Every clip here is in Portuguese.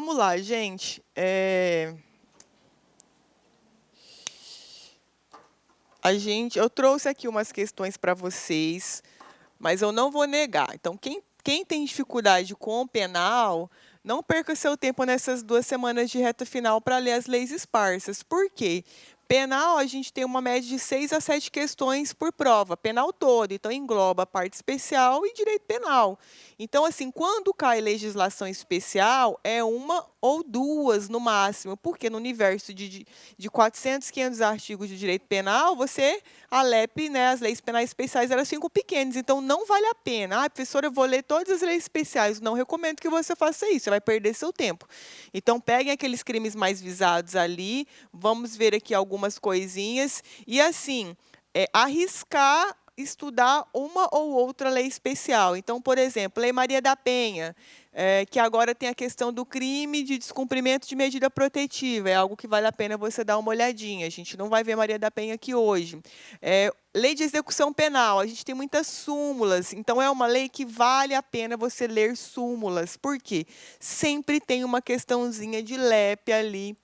vamos lá, gente. Eu trouxe aqui umas questões para vocês, mas eu não vou negar. Então, quem tem dificuldade com o penal, não perca seu tempo nessas 2 semanas de reta final para ler as leis esparsas. Por quê? Penal, a gente tem uma média de 6 a 7 questões por prova, penal todo, então engloba parte especial e direito penal. Então, assim, quando cai legislação especial, é uma ou duas no máximo, porque no universo de 400, 500 artigos de direito penal, a LEP, né, as leis penais especiais, elas ficam pequenas, então não vale a pena. Ah, professora, eu vou ler todas as leis especiais. Não recomendo que você faça isso, você vai perder seu tempo. Então, peguem aqueles crimes mais visados ali, vamos ver aqui algumas coisinhas, e assim, arriscar estudar uma ou outra lei especial. Então, por exemplo, Lei Maria da Penha, que agora tem a questão do crime de descumprimento de medida protetiva. É algo que vale a pena você dar uma olhadinha. A gente não vai ver Maria da Penha aqui hoje. Lei de execução penal, a gente tem muitas súmulas, então é uma lei que vale a pena você ler súmulas. Por quê? Sempre tem uma questãozinha de LEP ali,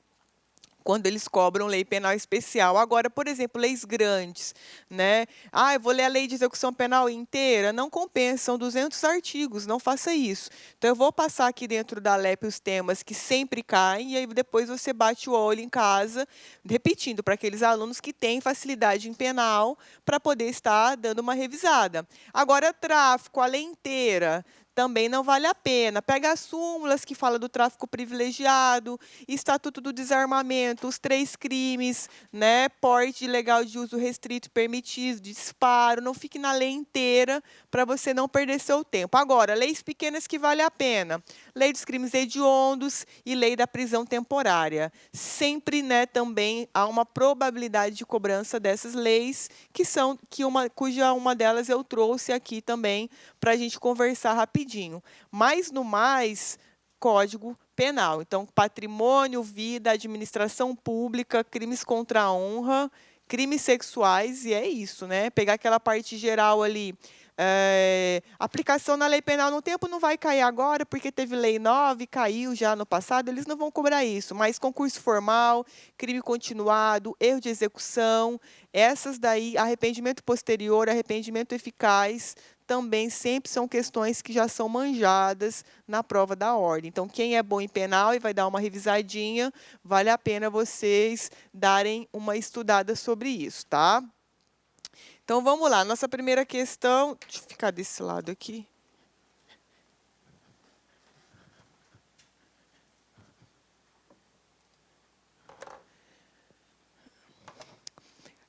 quando eles cobram lei penal especial. Agora, por exemplo, leis grandes, né? Ah, eu vou ler a lei de execução penal inteira. Não compensa, são 200 artigos, não faça isso. Então, eu vou passar aqui dentro da LEP os temas que sempre caem, e aí depois você bate o olho em casa, repetindo, para aqueles alunos que têm facilidade em penal, para poder estar dando uma revisada. Agora, tráfico, a lei inteira, também não vale a pena. Pega as súmulas que fala do tráfico privilegiado, Estatuto do Desarmamento, os 3 crimes, né? Porte ilegal de uso restrito permitido, disparo, não fique na lei inteira para você não perder seu tempo. Agora, leis pequenas que vale a pena. Lei dos crimes hediondos e lei da prisão temporária. Sempre, né, também há uma probabilidade de cobrança dessas leis, cuja uma delas eu trouxe aqui também para a gente conversar rapidinho. Mas, no mais, Código Penal. Então, patrimônio, vida, administração pública, crimes contra a honra, crimes sexuais, e é isso, né? Pegar aquela parte geral ali. Aplicação na lei penal no tempo não vai cair agora, porque teve lei nova e caiu já no passado, eles não vão cobrar isso. Mas concurso formal, crime continuado, erro de execução, essas daí, arrependimento posterior, arrependimento eficaz, também sempre são questões que já são manjadas na prova da ordem. Então, quem é bom em penal e vai dar uma revisadinha, vale a pena vocês darem uma estudada sobre isso, tá? Então, vamos lá. Nossa primeira questão... Deixa eu ficar desse lado aqui.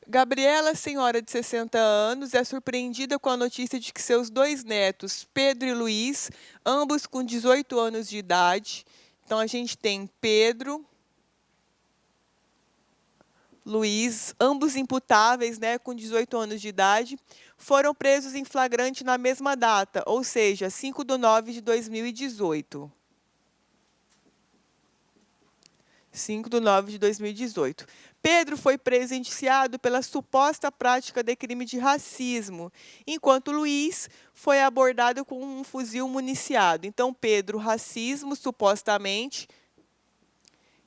Gabriela, senhora de 60 anos, é surpreendida com a notícia de que seus 2 netos, Pedro e Luiz, ambos com 18 anos de idade. Então, a gente tem Pedro, Luiz, ambos imputáveis, né, com 18 anos de idade, foram presos em flagrante na mesma data, ou seja, 5/9/2018. 5/9/2018. Pedro foi preso e indiciado pela suposta prática de crime de racismo, enquanto Luiz foi abordado com um fuzil municiado. Então, Pedro, racismo, supostamente,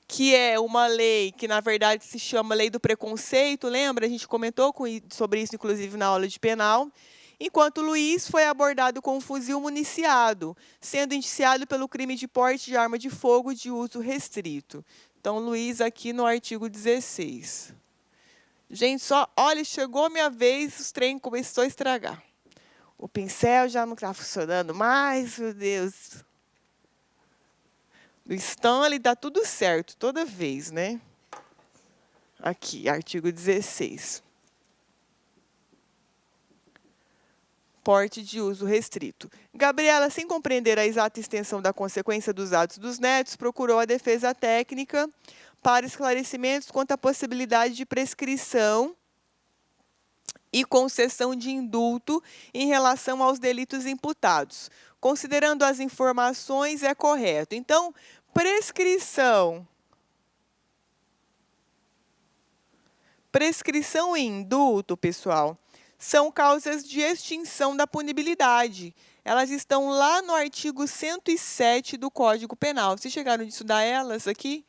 que é uma lei que, na verdade, se chama Lei do Preconceito, lembra? A gente comentou sobre isso, inclusive, na aula de penal. Enquanto Luiz foi abordado com um fuzil municiado, sendo indiciado pelo crime de porte de arma de fogo de uso restrito. Então, Luiz aqui no artigo 16. Gente, olha, chegou a minha vez, os trem começou a estragar. O pincel já não está funcionando mais, meu Deus. No Stanley dá tudo certo, toda vez, né? Aqui, artigo 16. Porte de uso restrito. Gabriela, sem compreender a exata extensão da consequência dos atos dos netos, procurou a defesa técnica para esclarecimentos quanto à possibilidade de prescrição e concessão de indulto em relação aos delitos imputados. Considerando as informações, é correto. Então, prescrição e indulto, pessoal, são causas de extinção da punibilidade. elas estão lá no artigo 107 do Código Penal. Vocês chegaram de estudar elas aqui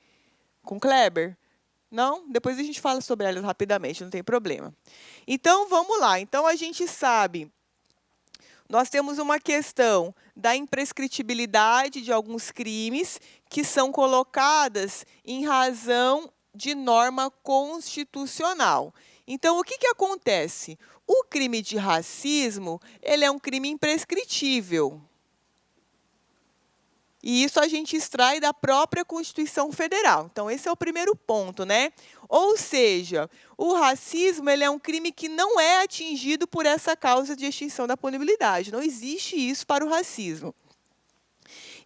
com o Kleber? Não? Depois a gente fala sobre elas rapidamente, não tem problema. Então, vamos lá. Então, a gente sabe, nós temos uma questão da imprescritibilidade de alguns crimes que são colocadas em razão de norma constitucional. Então, o que acontece? O crime de racismo, ele é um crime imprescritível. E isso a gente extrai da própria Constituição Federal. Então, esse é o primeiro ponto, né? Ou seja, o racismo ele é um crime que não é atingido por essa causa de extinção da punibilidade. Não existe isso para o racismo.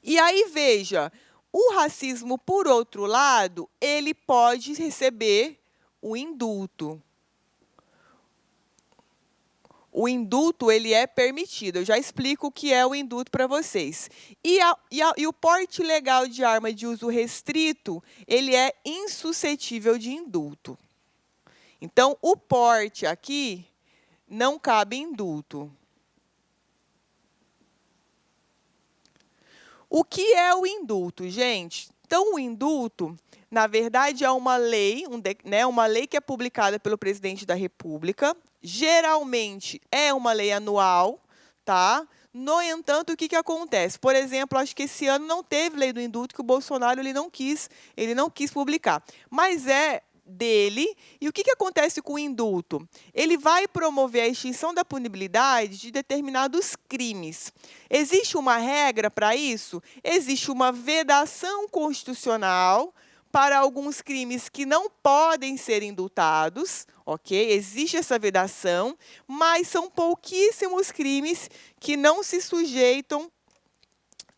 E aí, veja, o racismo, por outro lado, ele pode receber o indulto. O indulto ele é permitido. Eu já explico o que é o indulto para vocês. E o porte legal de arma de uso restrito, ele é insuscetível de indulto. Então, o porte aqui não cabe indulto. O que é o indulto, gente? Então, o indulto, na verdade, é uma lei, uma lei que é publicada pelo presidente da República. Geralmente, é uma lei anual, tá? No entanto, o que acontece? Por exemplo, acho que esse ano não teve lei do indulto, que o Bolsonaro ele não quis publicar. Mas é dele. E o que acontece com o indulto? Ele vai promover a extinção da punibilidade de determinados crimes. Existe uma regra para isso? Existe uma vedação constitucional para alguns crimes que não podem ser indultados, ok? Existe essa vedação, mas são pouquíssimos crimes que não se sujeitam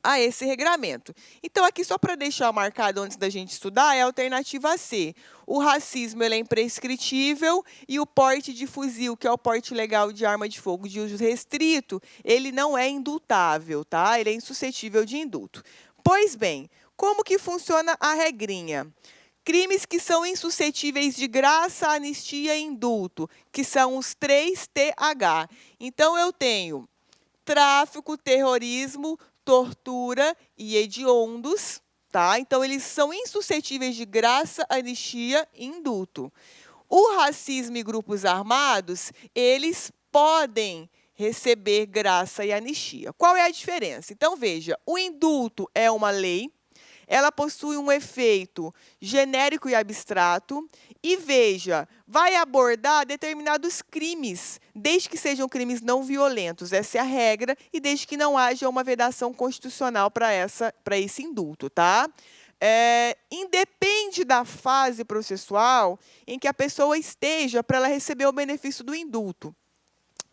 a esse regramento. Então, aqui, só para deixar marcado antes da gente estudar, é a alternativa C. O racismo ele é imprescritível e o porte de fuzil, que é o porte legal de arma de fogo de uso restrito, ele não é indultável, tá? Ele é insuscetível de indulto. Pois bem, como que funciona a regrinha? Crimes que são insuscetíveis de graça, anistia e indulto, que são os 3TH. Então, eu tenho tráfico, terrorismo, tortura e hediondos, tá? Então, eles são insuscetíveis de graça, anistia e indulto. O racismo e grupos armados, eles podem receber graça e anistia. Qual é a diferença? Então, veja, o indulto é uma lei, ela possui um efeito genérico e abstrato, e, veja, vai abordar determinados crimes, desde que sejam crimes não violentos. Essa é a regra, e desde que não haja uma vedação constitucional para esse indulto, tá? Independe da fase processual em que a pessoa esteja para ela receber o benefício do indulto.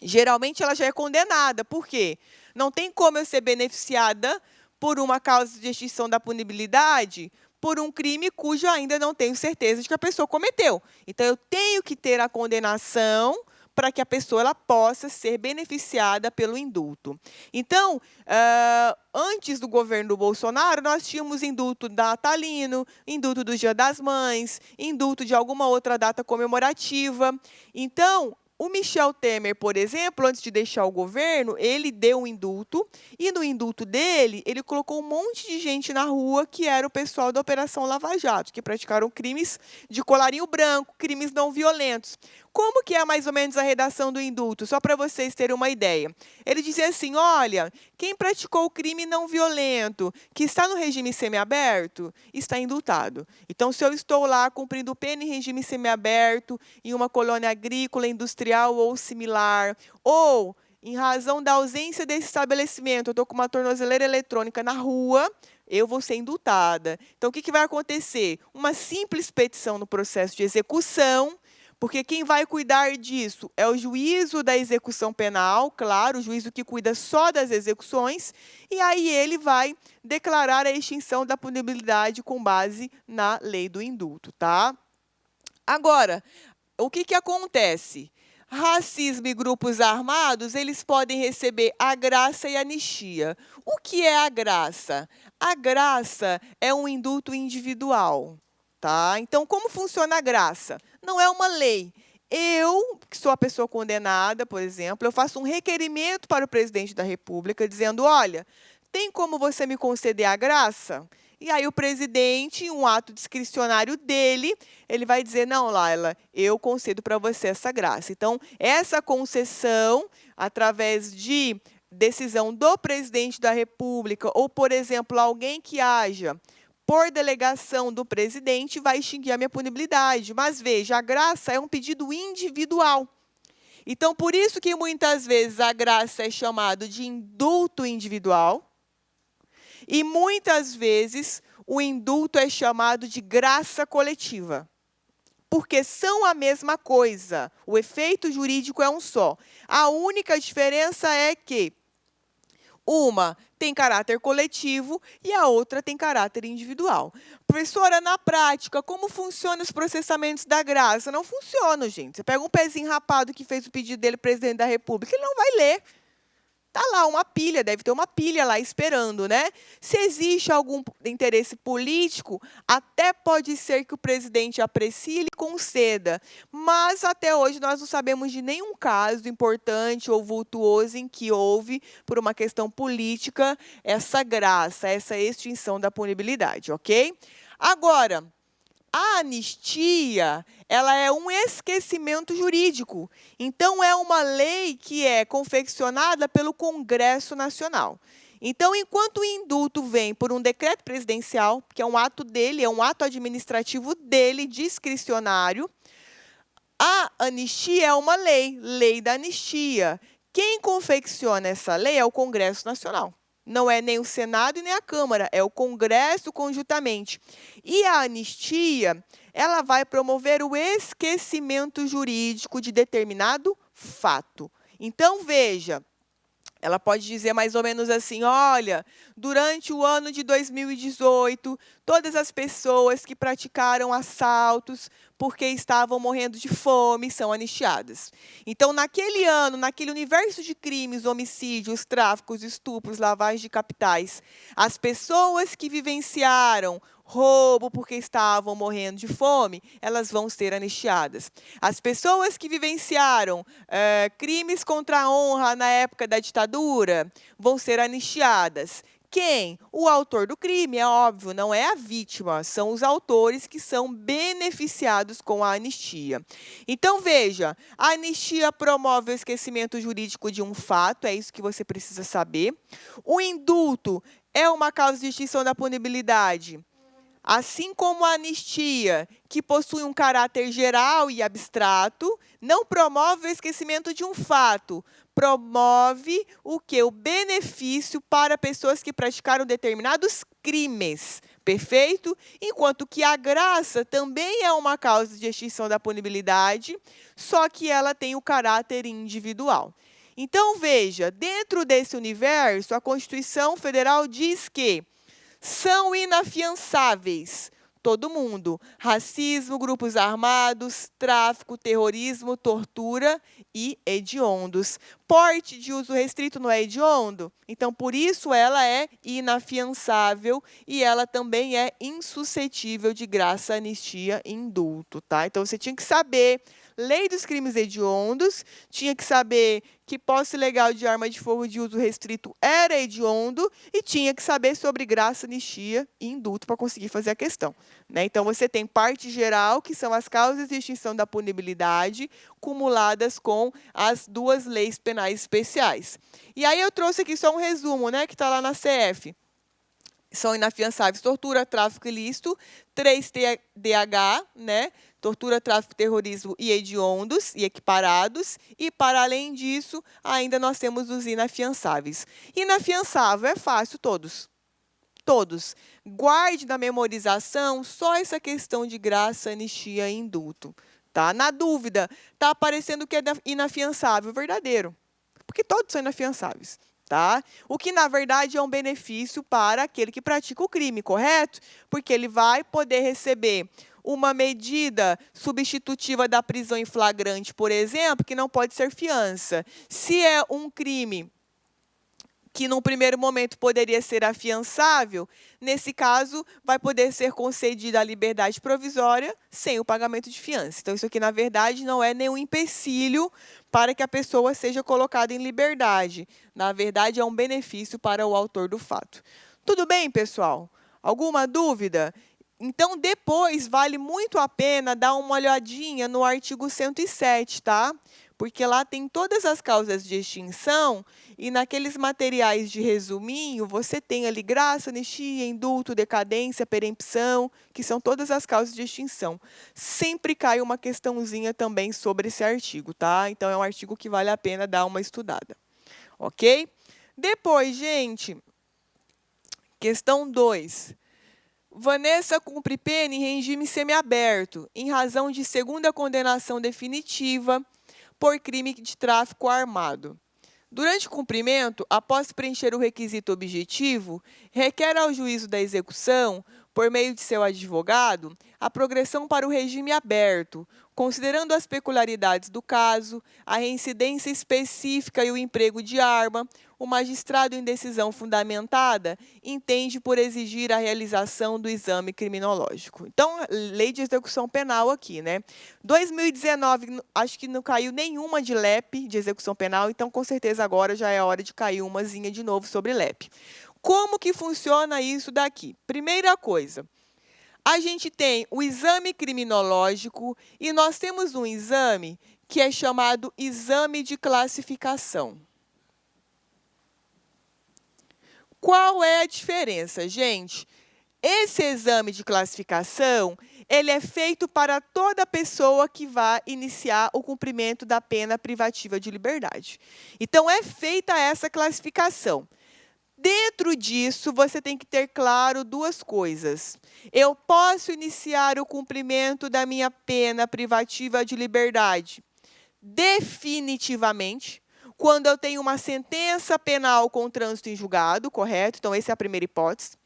Geralmente, ela já é condenada. Por quê? Não tem como eu ser beneficiada por uma causa de extinção da punibilidade por um crime cujo ainda não tenho certeza de que a pessoa cometeu. Então, eu tenho que ter a condenação para que a pessoa ela possa ser beneficiada pelo indulto. Então, antes do governo do Bolsonaro, nós tínhamos indulto natalino, indulto do Dia das Mães, indulto de alguma outra data comemorativa. Então, o Michel Temer, por exemplo, antes de deixar o governo, ele deu um indulto, e no indulto dele, ele colocou um monte de gente na rua, que era o pessoal da Operação Lava Jato, que praticaram crimes de colarinho branco, crimes não violentos. Como que é mais ou menos a redação do indulto? Só para vocês terem uma ideia. Ele dizia assim, olha, quem praticou o crime não violento, que está no regime semiaberto, está indultado. Então, se eu estou lá cumprindo pena em regime semiaberto, em uma colônia agrícola, industrial ou similar, ou em razão da ausência desse estabelecimento, eu estou com uma tornozeleira eletrônica na rua, eu vou ser indultada. Então, o que vai acontecer? Uma simples petição no processo de execução, porque quem vai cuidar disso é o juízo da execução penal, claro, o juízo que cuida só das execuções, e aí ele vai declarar a extinção da punibilidade com base na lei do indulto, tá? Agora, o que acontece? Racismo e grupos armados, eles podem receber a graça e a anistia. O que é a graça? A graça é um indulto individual. Tá? Então, como funciona a graça? Não é uma lei. eu, que sou a pessoa condenada, por exemplo, eu faço um requerimento para o presidente da República dizendo, olha, tem como você me conceder a graça? E aí o presidente, em um ato discricionário dele, ele vai dizer, não, Laila, eu concedo para você essa graça. Então, essa concessão, através de decisão do presidente da República, ou, por exemplo, alguém que haja por delegação do presidente, vai extinguir a minha punibilidade. Mas, veja, a graça é um pedido individual. Então, por isso que muitas vezes a graça é chamada de indulto individual, e muitas vezes o indulto é chamado de graça coletiva, porque são a mesma coisa. O efeito jurídico é um só. A única diferença é que uma tem caráter coletivo e a outra tem caráter individual. Professora, na prática, como funcionam os processamentos da graça? Não funcionam, gente. Você pega um pezinho rapado que fez o pedido dele, presidente da República, ele não vai ler. Está lá uma pilha, deve ter uma pilha lá esperando, né? Se existe algum interesse político, até pode ser que o presidente aprecie e lhe conceda. Mas, até hoje, nós não sabemos de nenhum caso importante ou vultuoso em que houve, por uma questão política, essa graça, essa extinção da punibilidade, ok? Agora, a anistia, ela é um esquecimento jurídico. Então, é uma lei que é confeccionada pelo Congresso Nacional. Então, enquanto o indulto vem por um decreto presidencial, que é um ato dele, é um ato administrativo dele, discricionário, a anistia é uma lei, lei da anistia. Quem confecciona essa lei é o Congresso Nacional. Não é nem o Senado e nem a Câmara, é o Congresso conjuntamente. E a anistia, ela vai promover o esquecimento jurídico de determinado fato. Então, veja, ela pode dizer mais ou menos assim, olha, durante o ano de 2018, todas as pessoas que praticaram assaltos porque estavam morrendo de fome são anistiadas. Então, naquele ano, naquele universo de crimes, homicídios, tráficos, estupros, lavagem de capitais, as pessoas que vivenciaram roubo porque estavam morrendo de fome, elas vão ser anistiadas. As pessoas que vivenciaram crimes contra a honra na época da ditadura vão ser anistiadas. Quem? O autor do crime, é óbvio, não é a vítima, são os autores que são beneficiados com a anistia. Então, veja, a anistia promove o esquecimento jurídico de um fato, é isso que você precisa saber. O indulto é uma causa de extinção da punibilidade. Assim como a anistia, que possui um caráter geral e abstrato, não promove o esquecimento de um fato, promove o quê? O benefício para pessoas que praticaram determinados crimes, perfeito? Enquanto que a graça também é uma causa de extinção da punibilidade, só que ela tem o caráter individual. Então, veja, dentro desse universo, a Constituição Federal diz que são inafiançáveis todo mundo: racismo, grupos armados, tráfico, terrorismo, tortura e hediondos. Porte de uso restrito não é hediondo? Então, por isso, ela é inafiançável e ela também é insuscetível de graça, anistia e indulto, tá? Então, você tinha que saber lei dos crimes hediondos, tinha que saber que posse legal de arma de fogo de uso restrito era hediondo e tinha que saber sobre graça, anistia e indulto para conseguir fazer a questão, né? Então, você tem parte geral, que são as causas de extinção da punibilidade, cumuladas com as duas leis penais especiais. E aí eu trouxe aqui só um resumo, né, que está lá na CF. São inafiançáveis tortura, tráfico ilícito, 3TDH, né? Tortura, tráfico, terrorismo e hediondos e equiparados. E, para além disso, ainda nós temos os inafiançáveis. Inafiançável é fácil, todos. Todos. Guarde na memorização só essa questão de graça, anistia e indulto. Tá? Na dúvida, está aparecendo que é inafiançável, verdadeiro. Porque todos são inafiançáveis. Tá? O que, na verdade, é um benefício para aquele que pratica o crime, correto? Porque ele vai poder receber uma medida substitutiva da prisão em flagrante, por exemplo, que não pode ser fiança. Se é um crime que num primeiro momento poderia ser afiançável, nesse caso, vai poder ser concedida a liberdade provisória sem o pagamento de fiança. Então, isso aqui, na verdade, não é nenhum empecilho para que a pessoa seja colocada em liberdade. Na verdade, é um benefício para o autor do fato. Tudo bem, pessoal? Alguma dúvida? Então, depois, vale muito a pena dar uma olhadinha no artigo 107, tá? Porque lá tem todas as causas de extinção e naqueles materiais de resuminho, você tem ali graça, anistia, indulto, decadência, perempção, que são todas as causas de extinção. Sempre cai uma questãozinha também sobre esse artigo, tá? Então, é um artigo que vale a pena dar uma estudada, ok? Depois, gente, questão 2. Vanessa cumpre pena em regime semiaberto, em razão de segunda condenação definitiva por crime de tráfico armado. Durante o cumprimento, após preencher o requisito objetivo, requer ao juízo da execução, por meio de seu advogado, a progressão para o regime aberto, considerando as peculiaridades do caso, a reincidência específica e o emprego de arma, o magistrado, em decisão fundamentada, entende por exigir a realização do exame criminológico. Então, lei de execução penal aqui, né? 2019, acho que não caiu nenhuma de LEP, de execução penal, então, com certeza, agora já é hora de cair umazinha de novo sobre LEP. Como que funciona isso daqui? Primeira coisa, a gente tem o exame criminológico e nós temos um exame que é chamado exame de classificação. Qual é a diferença, gente? Esse exame de classificação, ele é feito para toda pessoa que vai iniciar o cumprimento da pena privativa de liberdade. Então, é feita essa classificação. Dentro disso, você tem que ter claro duas coisas. Eu posso iniciar o cumprimento da minha pena privativa de liberdade definitivamente, quando eu tenho uma sentença penal com trânsito em julgado, correto? Então, essa é a primeira hipótese.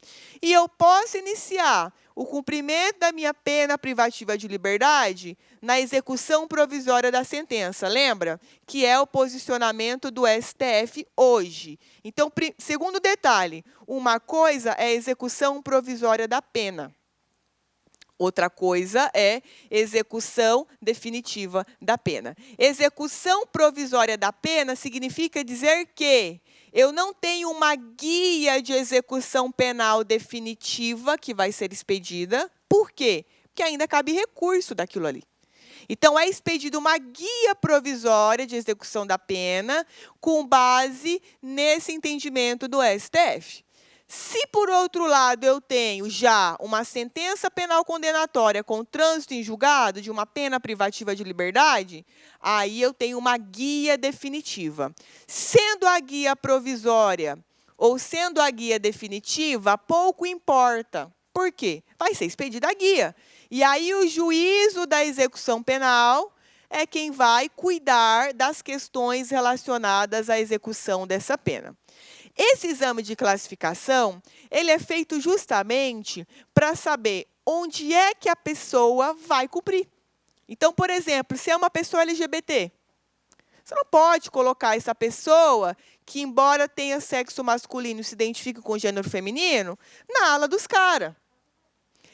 E eu posso iniciar o cumprimento da minha pena privativa de liberdade na execução provisória da sentença. Lembra? Que é o posicionamento do STF hoje. Então, segundo detalhe, uma coisa é a execução provisória da pena. Outra coisa é execução definitiva da pena. Execução provisória da pena significa dizer que eu não tenho uma guia de execução penal definitiva que vai ser expedida. Por quê? Porque ainda cabe recurso daquilo ali. Então, é expedida uma guia provisória de execução da pena com base nesse entendimento do STF. Se, por outro lado, eu tenho já uma sentença penal condenatória com trânsito em julgado de uma pena privativa de liberdade, aí eu tenho uma guia definitiva. Sendo a guia provisória ou sendo a guia definitiva, pouco importa. Por quê? Vai ser expedida a guia. E aí o juízo da execução penal é quem vai cuidar das questões relacionadas à execução dessa pena. Esse exame de classificação, ele é feito justamente para saber onde é que a pessoa vai cumprir. Então, por exemplo, se é uma pessoa LGBT, você não pode colocar essa pessoa que, embora tenha sexo masculino e se identifique com o gênero feminino, na ala dos caras.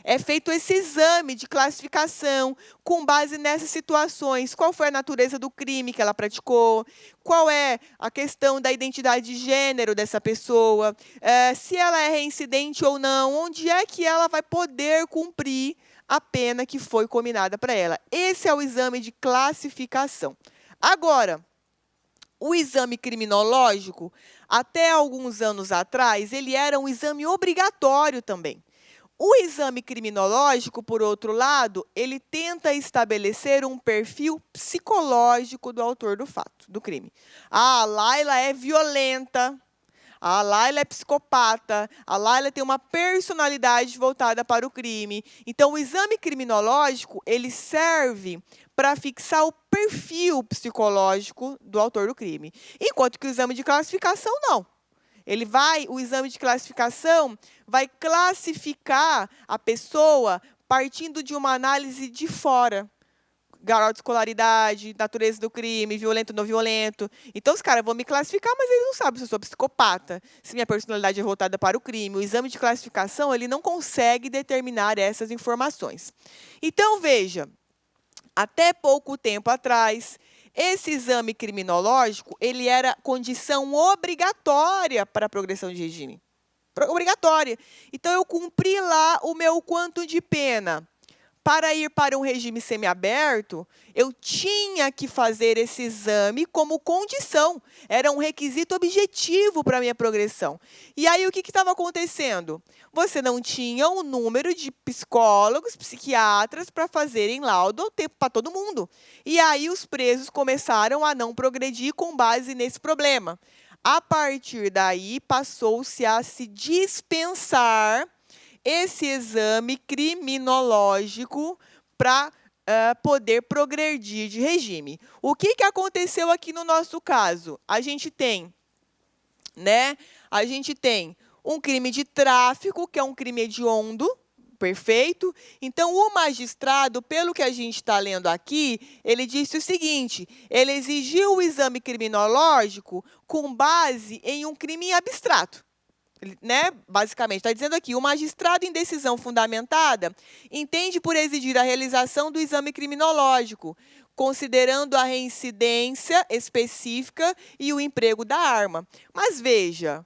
É feito esse exame de classificação com base nessas situações. Qual foi a natureza do crime que ela praticou? Qual é a questão da identidade de gênero dessa pessoa? Se ela é reincidente ou não? Onde é que ela vai poder cumprir a pena que foi combinada para ela? Esse é o exame de classificação. Agora, o exame criminológico, até alguns anos atrás, ele era um exame obrigatório também. O exame criminológico, por outro lado, ele tenta estabelecer um perfil psicológico do autor do fato, do crime. A Laila é violenta, a Laila é psicopata, a Laila tem uma personalidade voltada para o crime. Então, o exame criminológico, ele serve para fixar o perfil psicológico do autor do crime. Enquanto que o exame de classificação, não. O exame de classificação vai classificar a pessoa partindo de uma análise de fora. grau de escolaridade, natureza do crime, violento ou não violento. Então, os caras vão me classificar, mas eles não sabem se eu sou psicopata, se minha personalidade é voltada para o crime. O exame de classificação, ele não consegue determinar essas informações. Então, veja, até pouco tempo atrás, esse exame criminológico, ele era condição obrigatória para a progressão de regime. Obrigatória. Então, eu cumpri lá o meu quanto de pena. Para ir para um regime semiaberto, eu tinha que fazer esse exame como condição. Era um requisito objetivo para a minha progressão. E aí, o que estava acontecendo? Você não tinha um número de psicólogos, psiquiatras para fazerem laudo ao tempo para todo mundo. E aí, os presos começaram a não progredir com base nesse problema. A partir daí, passou-se a se dispensar esse exame criminológico para poder progredir de regime. O que aconteceu aqui no nosso caso? A gente tem um crime de tráfico, que é um crime hediondo, perfeito? Então, o magistrado, pelo que a gente está lendo aqui, ele disse o seguinte: ele exigiu o exame criminológico com base em um crime abstrato. Basicamente, está dizendo aqui, o magistrado em decisão fundamentada entende por exigir a realização do exame criminológico, considerando a reincidência específica e o emprego da arma. Mas veja,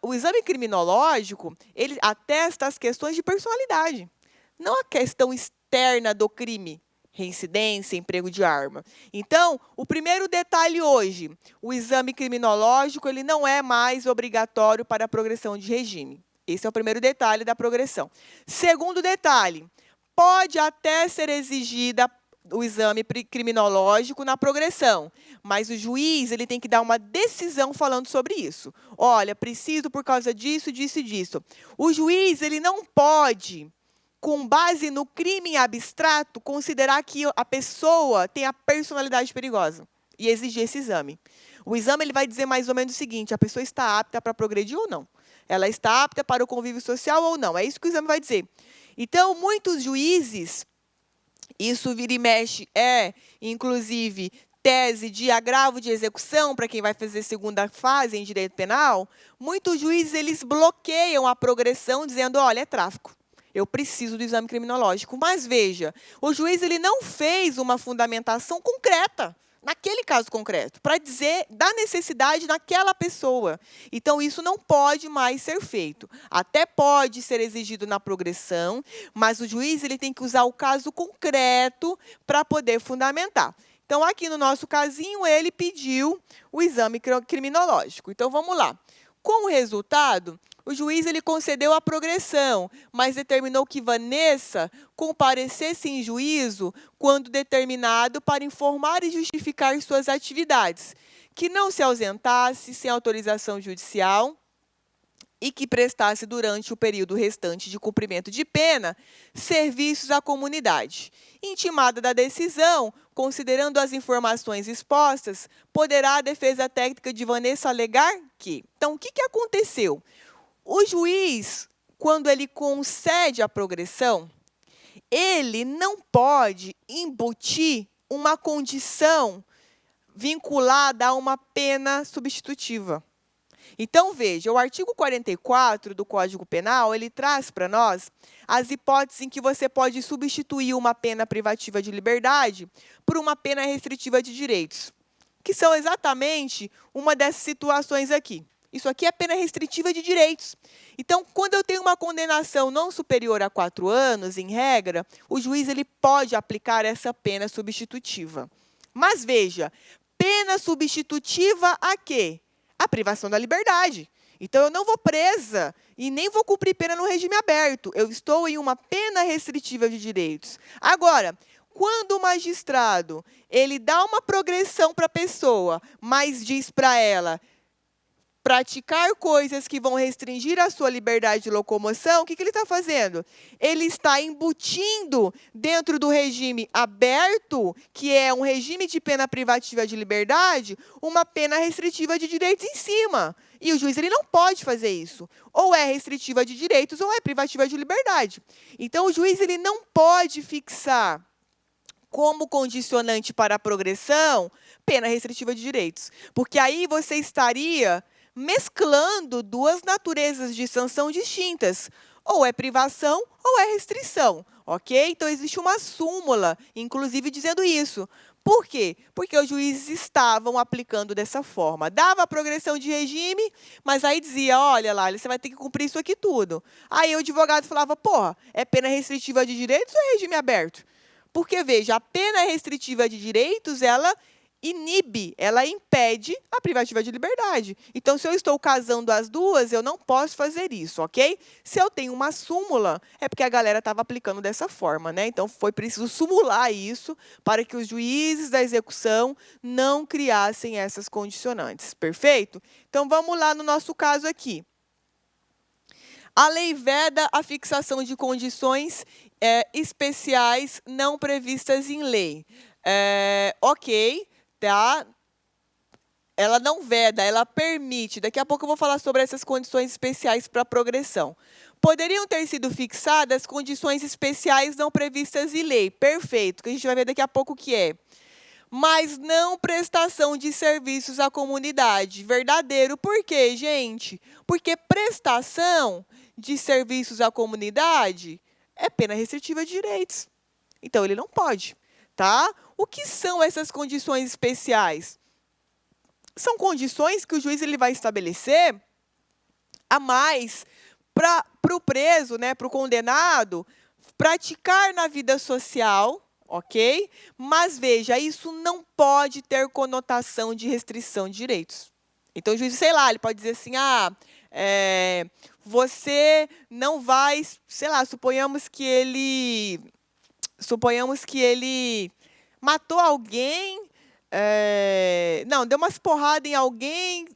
o exame criminológico, ele atesta as questões de personalidade, não a questão externa do crime. Reincidência, emprego de arma. Então, o primeiro detalhe hoje, o exame criminológico, ele não é mais obrigatório para a progressão de regime. Esse é o primeiro detalhe da progressão. Segundo detalhe, pode até ser exigida o exame criminológico na progressão, mas o juiz ele tem que dar uma decisão falando sobre isso. Olha, preciso por causa disso, disso e disso. O juiz ele não pode, com base no crime abstrato, considerar que a pessoa tem a personalidade perigosa e exigir esse exame. O exame ele vai dizer mais ou menos o seguinte: a pessoa está apta para progredir ou não? Ela está apta para o convívio social ou não? É isso que o exame vai dizer. Então, muitos juízes, isso vira e mexe, inclusive, tese de agravo de execução para quem vai fazer segunda fase em direito penal, muitos juízes eles bloqueiam a progressão dizendo, olha, é tráfico. Eu preciso do exame criminológico. Mas, veja, o juiz ele não fez uma fundamentação concreta, naquele caso concreto, para dizer da necessidade naquela pessoa. Então, isso não pode mais ser feito. Até pode ser exigido na progressão, mas o juiz ele tem que usar o caso concreto para poder fundamentar. Então, aqui no nosso casinho, ele pediu o exame criminológico. Então, vamos lá. Com o resultado, o juiz ele concedeu a progressão, mas determinou que Vanessa comparecesse em juízo quando determinado para informar e justificar suas atividades, que não se ausentasse sem autorização judicial e que prestasse durante o período restante de cumprimento de pena serviços à comunidade. Intimada da decisão, considerando as informações expostas, poderá a defesa técnica de Vanessa alegar que... Então, o que aconteceu? O juiz, quando ele concede a progressão, ele não pode embutir uma condição vinculada a uma pena substitutiva. Então, veja, o artigo 44 do Código Penal, ele traz para nós as hipóteses em que você pode substituir uma pena privativa de liberdade por uma pena restritiva de direitos, que são exatamente uma dessas situações aqui. Isso aqui é pena restritiva de direitos. Então, quando eu tenho uma condenação não superior a 4 anos, em regra, o juiz ele pode aplicar essa pena substitutiva. Mas, veja, pena substitutiva a quê? A privação da liberdade. Então, eu não vou presa e nem vou cumprir pena no regime aberto. Eu estou em uma pena restritiva de direitos. Agora, quando o magistrado ele dá uma progressão para a pessoa, mas diz para ela praticar coisas que vão restringir a sua liberdade de locomoção, o que ele está fazendo? Ele está embutindo dentro do regime aberto, que é um regime de pena privativa de liberdade, uma pena restritiva de direitos em cima. E o juiz ele não pode fazer isso. Ou é restritiva de direitos ou é privativa de liberdade. Então, o juiz ele não pode fixar como condicionante para a progressão, pena restritiva de direitos. Porque aí você estaria mesclando duas naturezas de sanção distintas. Ou é privação ou é restrição, ok? Então, existe uma súmula, inclusive, dizendo isso. Por quê? Porque os juízes estavam aplicando dessa forma. Dava a progressão de regime, mas aí dizia, olha lá, você vai ter que cumprir isso aqui tudo. Aí o advogado falava, porra, é pena restritiva de direitos ou é regime aberto? Porque, veja, a pena restritiva de direitos, ela inibe, ela impede a privativa de liberdade. Então, se eu estou casando as duas, eu não posso fazer isso, ok? Se eu tenho uma súmula, é porque a galera estava aplicando dessa forma, né? Então, foi preciso sumular isso para que os juízes da execução não criassem essas condicionantes, perfeito? Então, vamos lá no nosso caso aqui. A lei veda a fixação de condições especiais não previstas em lei. Ok, tá? Ela não veda, ela permite. Daqui a pouco eu vou falar sobre essas condições especiais para a progressão. Poderiam ter sido fixadas condições especiais não previstas em lei. Perfeito, que a gente vai ver daqui a pouco o que é. Mas não prestação de serviços à comunidade. Verdadeiro. Por quê, gente? Porque prestação de serviços à comunidade é pena restritiva de direitos. Então, ele não pode, tá? O que são essas condições especiais? São condições que o juiz ele vai estabelecer a mais para o preso, né, para o condenado, praticar na vida social, ok? Mas, veja, isso não pode ter conotação de restrição de direitos. Então, o juiz, sei lá, ele pode dizer assim, você não vai, sei lá, suponhamos que ele matou alguém, não, deu umas porradas em alguém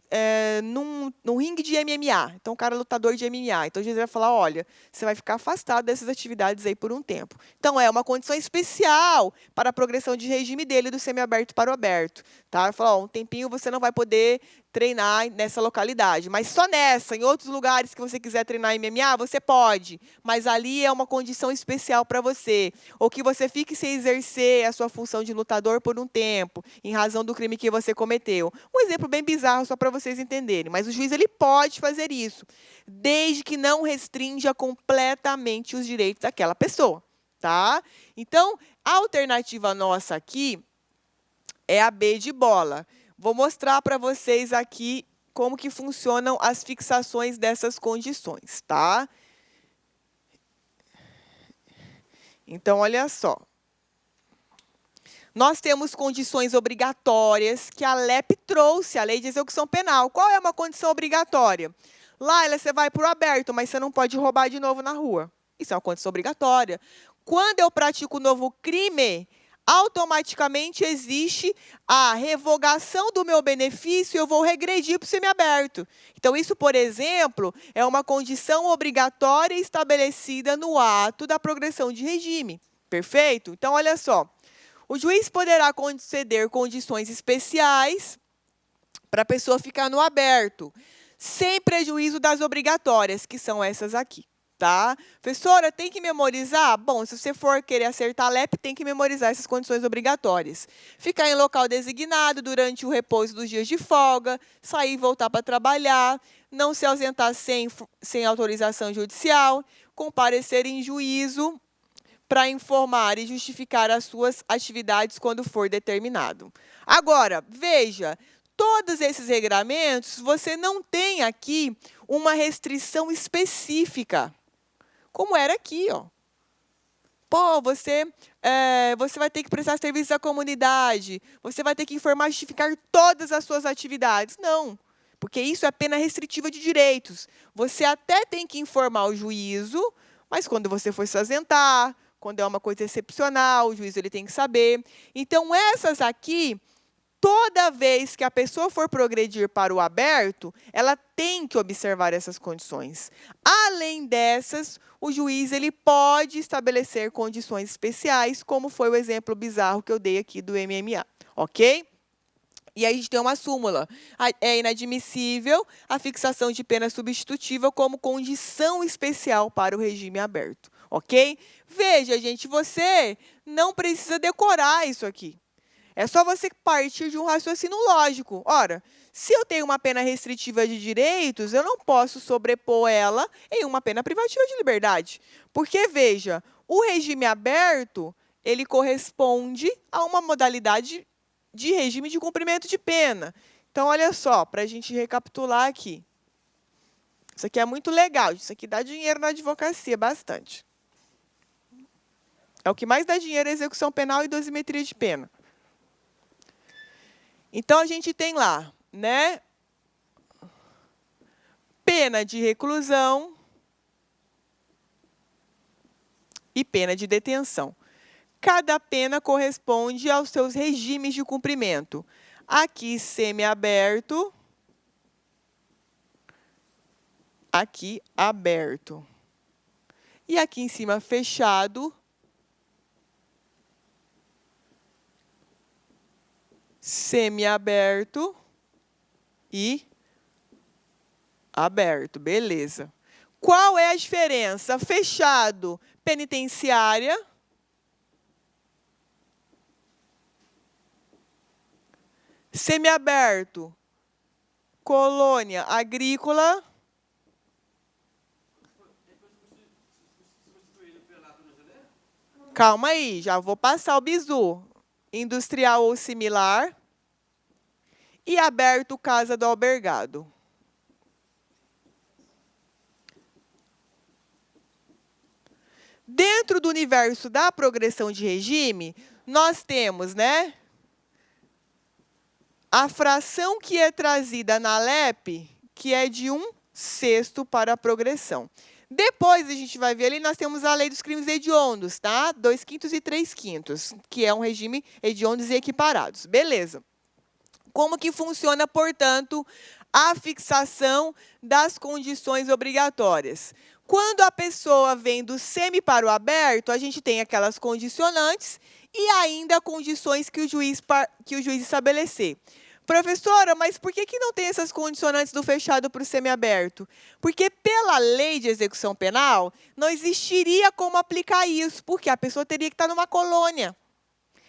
num ringue de MMA. Então, o cara é lutador de MMA. Então, o juiz vai falar, olha, você vai ficar afastado dessas atividades aí por um tempo. Então, é uma condição especial para a progressão de regime dele do semiaberto para o aberto. Tá? Vai falar, um tempinho você não vai poder treinar nessa localidade, mas só nessa. Em outros lugares que você quiser treinar MMA, você pode, mas ali é uma condição especial para você. Ou que você fique sem exercer a sua função de lutador por um tempo, em razão do crime que você cometeu. Um exemplo bem bizarro, só para vocês entenderem, mas o juiz ele pode fazer isso, desde que não restrinja completamente os direitos daquela pessoa. Tá? Então, a alternativa nossa aqui é a B de bola. Vou mostrar para vocês aqui como que funcionam as fixações dessas condições, tá? Então, olha só. Nós temos condições obrigatórias que a LEP trouxe, a Lei de Execução Penal. Qual é uma condição obrigatória? Lá, você vai para o aberto, mas você não pode roubar de novo na rua. Isso é uma condição obrigatória. Quando eu pratico um novo crime, automaticamente existe a revogação do meu benefício e eu vou regredir para o semiaberto. Então, isso, por exemplo, é uma condição obrigatória estabelecida no ato da progressão de regime. Perfeito? Então, olha só. O juiz poderá conceder condições especiais para a pessoa ficar no aberto, sem prejuízo das obrigatórias, que são essas aqui. Tá? Professora, tem que memorizar? Bom, se você for querer acertar a LEP, tem que memorizar essas condições obrigatórias. Ficar em local designado durante o repouso dos dias de folga, sair e voltar para trabalhar, não se ausentar sem autorização judicial, comparecer em juízo para informar e justificar as suas atividades quando for determinado. Agora, veja, todos esses regramentos, você não tem aqui uma restrição específica, como era aqui, ó. Pô, você vai ter que prestar serviços à comunidade, você vai ter que informar e justificar todas as suas atividades. Não, porque isso é pena restritiva de direitos. Você até tem que informar o juízo, mas quando você for se ausentar, quando é uma coisa excepcional, o juiz ele tem que saber. Então, essas aqui, toda vez que a pessoa for progredir para o aberto, ela tem que observar essas condições. Além dessas, o juiz ele pode estabelecer condições especiais, como foi o exemplo bizarro que eu dei aqui do MMA. Ok? E aí a gente tem uma súmula. É inadmissível a fixação de pena substitutiva como condição especial para o regime aberto. Ok? Veja, gente, você não precisa decorar isso aqui. É só você partir de um raciocínio lógico. Ora, se eu tenho uma pena restritiva de direitos, eu não posso sobrepor ela em uma pena privativa de liberdade. Porque, veja, o regime aberto, ele corresponde a uma modalidade de regime de cumprimento de pena. Então, olha só, para a gente recapitular aqui. Isso aqui é muito legal, isso aqui dá dinheiro na advocacia, bastante. É o que mais dá dinheiro, a execução penal e dosimetria de pena. Então, a gente tem lá, né, pena de reclusão e pena de detenção. Cada pena corresponde aos seus regimes de cumprimento. Aqui, semiaberto. Aqui, aberto. E aqui em cima, fechado. Semiaberto e aberto. Beleza. Qual é a diferença? Fechado, penitenciária. Semiaberto, colônia agrícola. Calma aí, já vou passar o bizu. Industrial ou similar. E aberto, casa do albergado. Dentro do universo da progressão de regime, nós temos, né, a fração que é trazida na LEP, que é de 1/6 para a progressão. Depois, a gente vai ver ali, nós temos a lei dos crimes hediondos, tá? 2/5 e 3/5, que é um regime hediondos e equiparados. Beleza. Como que funciona, portanto, a fixação das condições obrigatórias? Quando a pessoa vem do semi para o aberto, a gente tem aquelas condicionantes e ainda condições que o juiz estabelecer. Professora, mas por que não tem essas condicionantes do fechado para o semiaberto? Porque pela lei de execução penal, não existiria como aplicar isso, porque a pessoa teria que estar numa colônia.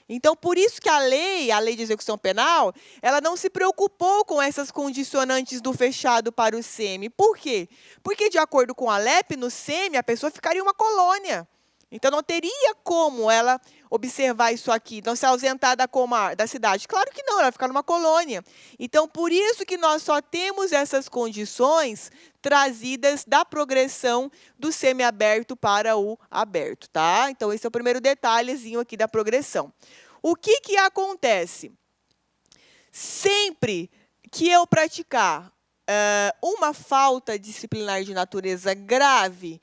Então, por isso que a lei de execução penal, ela não se preocupou com essas condicionantes do fechado para o semi. Por quê? Porque, de acordo com a LEP, no semi, a pessoa ficaria em uma colônia. Então, não teria como ela observar isso aqui, não se ausentar da cidade. Claro que não, ela vai ficar numa colônia. Então, por isso que nós só temos essas condições trazidas da progressão do semiaberto para o aberto, tá? Então, esse é o primeiro detalhezinho aqui da progressão. O que acontece? Sempre que eu praticar uma falta disciplinar de natureza grave,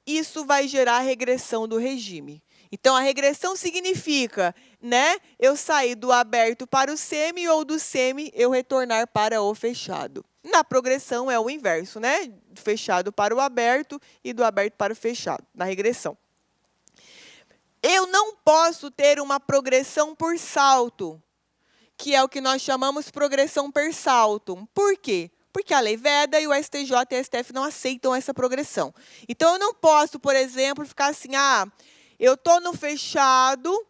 isso vai gerar regressão do regime. Então, a regressão significa, né, eu sair do aberto para o semi ou do semi eu retornar para o fechado. Na progressão é o inverso, né? Do fechado para o aberto e do aberto para o fechado, na regressão. Eu não posso ter uma progressão por salto, que é o que nós chamamos progressão per saltum. Por quê? Porque a lei veda e o STJ e o STF não aceitam essa progressão. Então, eu não posso, por exemplo, ficar assim, eu estou no fechado,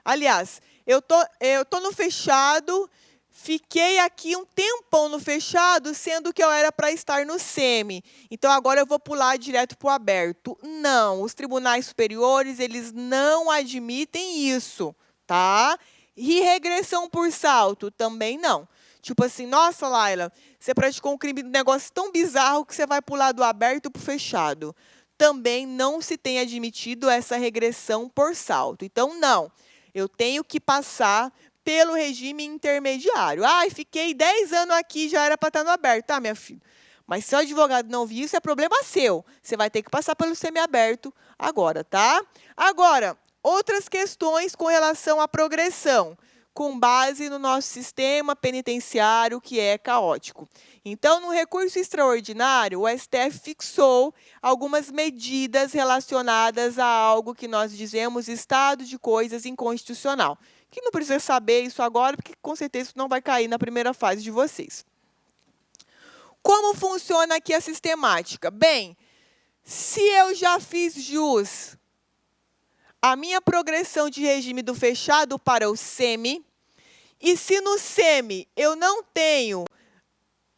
aliás, eu tô no fechado, fiquei aqui um tempão no fechado, sendo que eu era para estar no semi. Então, agora eu vou pular direto para o aberto. Não, os tribunais superiores, eles não admitem isso, tá? E regressão por salto, também não. Tipo assim, nossa, Laila, você praticou um crime, um negócio tão bizarro que você vai pular do aberto para o fechado. Também não se tem admitido essa regressão por salto. Então, não. Eu tenho que passar pelo regime intermediário. Fiquei 10 anos aqui, já era para estar no aberto. Tá, minha filha? Mas se o advogado não viu, isso é problema seu. Você vai ter que passar pelo semiaberto agora, tá? Agora, outras questões com relação à progressão. com base no nosso sistema penitenciário, que é caótico. Então, no recurso extraordinário, o STF fixou algumas medidas relacionadas a algo que nós dizemos estado de coisas inconstitucional. Que não precisa saber isso agora, porque com certeza isso não vai cair na primeira fase de vocês. Como funciona aqui a sistemática? Bem, se eu já fiz jus a minha progressão de regime do fechado para o semi, e se no semi eu não tenho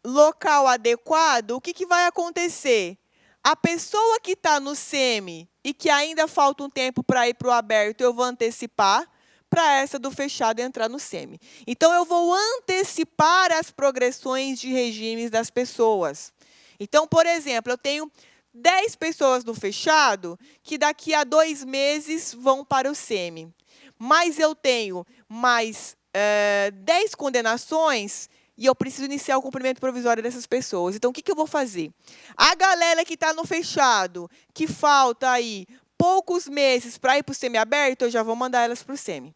local adequado, o que vai acontecer? A pessoa que está no semi e que ainda falta um tempo para ir para o aberto, eu vou antecipar para essa do fechado entrar no semi. Então, eu vou antecipar as progressões de regimes das pessoas. Então, por exemplo, eu tenho 10 pessoas no fechado que daqui a 2 meses vão para o semi. Mas eu tenho mais 10 condenações e eu preciso iniciar o cumprimento provisório dessas pessoas. Então, o que eu vou fazer? A galera que está no fechado, que falta aí poucos meses para ir para o semiaberto, eu já vou mandar elas para o semi.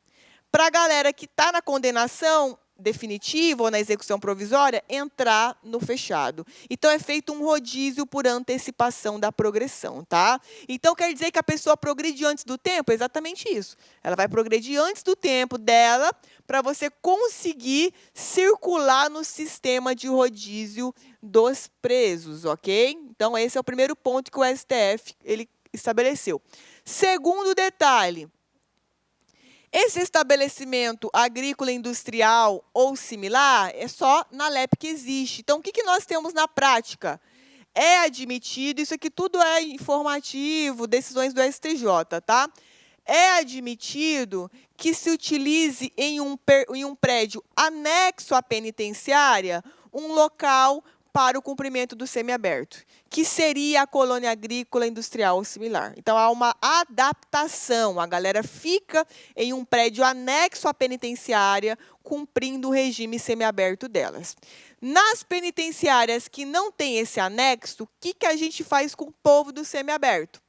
Para a galera que está na condenação definitiva ou na execução provisória, entrar no fechado. Então, é feito um rodízio por antecipação da progressão, tá? Então, quer dizer que a pessoa progride antes do tempo? É exatamente isso. Ela vai progredir antes do tempo dela para você conseguir circular no sistema de rodízio dos presos, ok? Então, esse é o primeiro ponto que o STF ele estabeleceu. Segundo detalhe, esse estabelecimento agrícola, industrial ou similar é só na LEP que existe. Então, o que nós temos na prática? É admitido, isso aqui tudo é informativo, decisões do STJ, tá? É admitido que se utilize em um prédio anexo à penitenciária um local para o cumprimento do semiaberto, que seria a colônia agrícola, industrial ou similar. Então, há uma adaptação. A galera fica em um prédio anexo à penitenciária, cumprindo o regime semiaberto delas. Nas penitenciárias que não tem esse anexo, o que a gente faz com o povo do semiaberto?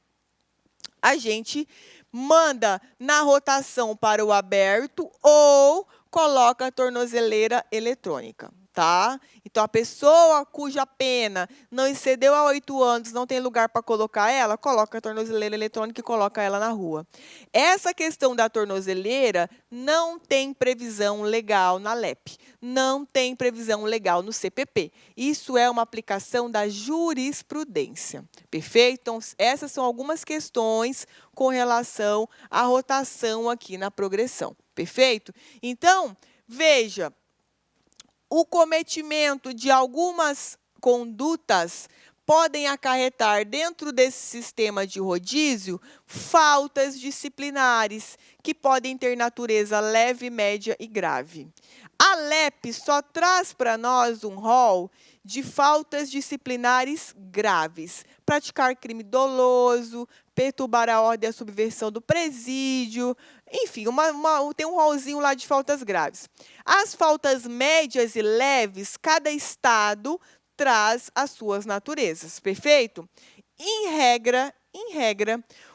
A gente manda na rotação para o aberto ou coloca a tornozeleira eletrônica. Tá? Então, a pessoa cuja pena não excedeu a 8 anos, não tem lugar para colocar ela, coloca a tornozeleira eletrônica e coloca ela na rua. Essa questão da tornozeleira não tem previsão legal na LEP, não tem previsão legal no CPP. Isso é uma aplicação da jurisprudência. Perfeito? Então, essas são algumas questões com relação à rotação aqui na progressão. Perfeito? Então, veja, o cometimento de algumas condutas podem acarretar dentro desse sistema de rodízio faltas disciplinares que podem ter natureza leve, média e grave. A LEP só traz para nós um rol de faltas disciplinares graves. Praticar crime doloso, perturbar a ordem e a subversão do presídio, enfim, tem um rolzinho lá de faltas graves. As faltas médias e leves, cada estado traz as suas naturezas, perfeito? Em regra,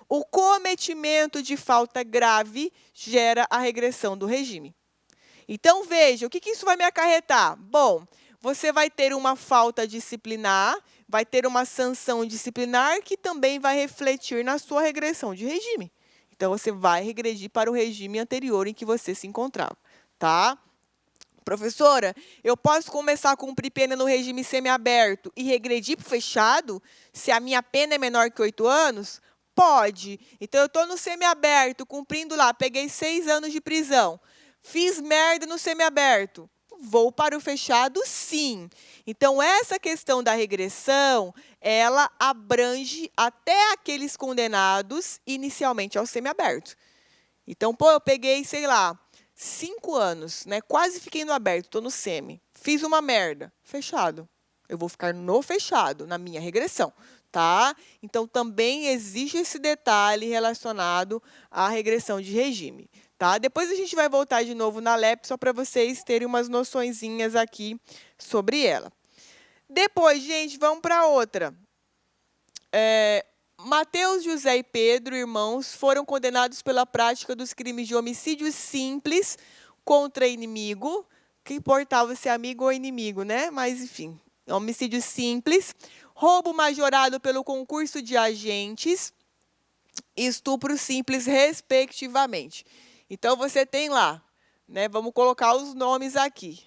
o cometimento de falta grave gera a regressão do regime. Então, veja, o que isso vai me acarretar? Bom, você vai ter uma falta disciplinar, vai ter uma sanção disciplinar que também vai refletir na sua regressão de regime. Então, você vai regredir para o regime anterior em que você se encontrava, tá? Professora, eu posso começar a cumprir pena no regime semiaberto e regredir para o fechado, se a minha pena é menor que 8 anos? Pode. Então, eu estou no semiaberto, cumprindo lá, peguei 6 anos de prisão. Fiz merda no semiaberto. Vou para o fechado, sim. Então, essa questão da regressão, ela abrange até aqueles condenados inicialmente ao semiaberto. Então, eu peguei, sei lá, 5 anos, né? Quase fiquei no aberto, estou no semi. Fiz uma merda, fechado. Eu vou ficar no fechado, na minha regressão, tá? Então, também existe esse detalhe relacionado à regressão de regime. Tá? Depois a gente vai voltar de novo na LEP, só para vocês terem umas noçõezinhas aqui sobre ela. Depois, gente, vamos para outra. Mateus, José e Pedro, irmãos, foram condenados pela prática dos crimes de homicídio simples contra inimigo, que importava se é amigo ou inimigo, né? Mas, enfim, homicídio simples. Roubo majorado pelo concurso de agentes, estupro simples, respectivamente. Então, você tem lá, né? Vamos colocar os nomes aqui.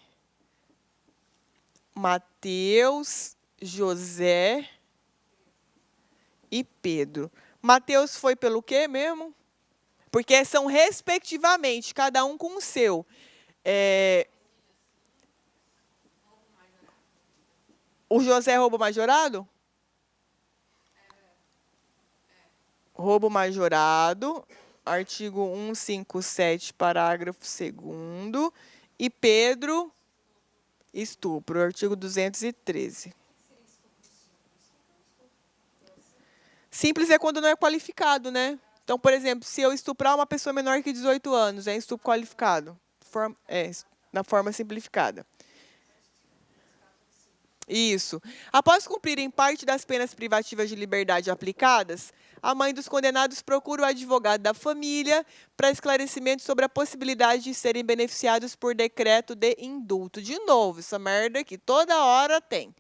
Mateus, José e Pedro. Mateus foi pelo quê mesmo? Porque são respectivamente, cada um com o seu. O José roubo majorado? Roubo majorado, artigo 157, parágrafo 2º. E Pedro, estupro, artigo 213. Simples é quando não é qualificado, né? Então, por exemplo, se eu estuprar uma pessoa menor que 18 anos, é estupro qualificado. Na forma simplificada. Isso. Após cumprirem parte das penas privativas de liberdade aplicadas, a mãe dos condenados procura o advogado da família para esclarecimento sobre a possibilidade de serem beneficiados por decreto de indulto. De novo, essa merda que toda hora tem.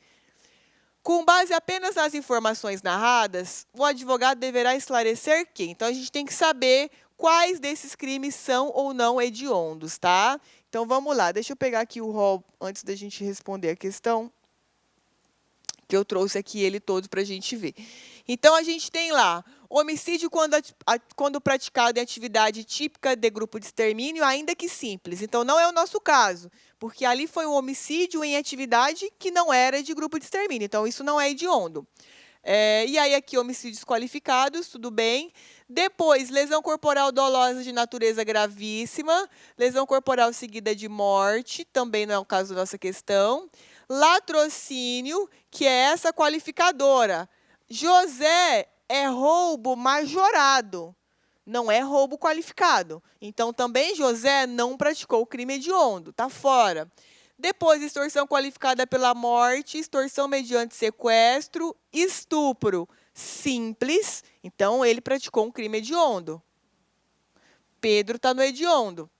Com base apenas nas informações narradas, o advogado deverá esclarecer que. Então, a gente tem que saber quais desses crimes são ou não hediondos, tá? Então, vamos lá. Deixa eu pegar aqui o rol antes da gente responder a questão, que eu trouxe aqui ele todo para a gente ver. Então, a gente tem lá homicídio quando praticado em atividade típica de grupo de extermínio, ainda que simples. Então, não é o nosso caso, porque ali foi um homicídio em atividade que não era de grupo de extermínio. Então, isso não é hediondo. E aí, aqui, homicídios qualificados, tudo bem. Depois, lesão corporal dolosa de natureza gravíssima, lesão corporal seguida de morte, também não é o caso da nossa questão. Latrocínio, que é essa qualificadora. José é roubo majorado, não é roubo qualificado. Então, também José não praticou o crime hediondo, está fora. Depois, extorsão qualificada pela morte, extorsão mediante sequestro, estupro simples. Então, ele praticou um crime hediondo. Pedro está no hediondo.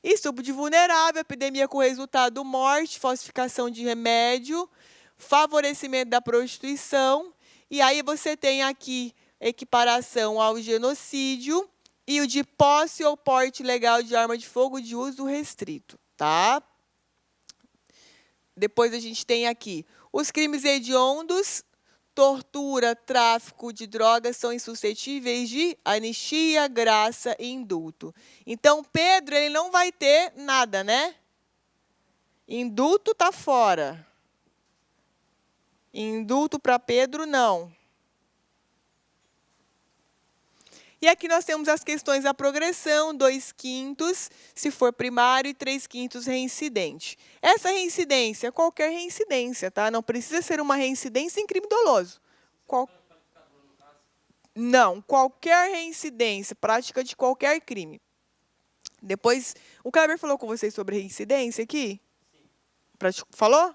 Estupro de vulnerável, epidemia com resultado morte, falsificação de remédio, favorecimento da prostituição. E aí você tem aqui equiparação ao genocídio e o de posse ou porte ilegal de arma de fogo de uso restrito, tá? Depois a gente tem aqui os crimes hediondos, tortura, tráfico de drogas são insuscetíveis de anistia, graça e indulto. Então, Pedro, ele não vai ter nada, né? Indulto está fora. Indulto para Pedro, não. E aqui nós temos as questões da progressão, 2/5 se for primário e 3/5 reincidente. Essa reincidência, qualquer reincidência, tá? Não precisa ser uma reincidência em crime doloso. Não, qualquer reincidência, prática de qualquer crime. Depois, o Kleber falou com vocês sobre reincidência aqui? Falou?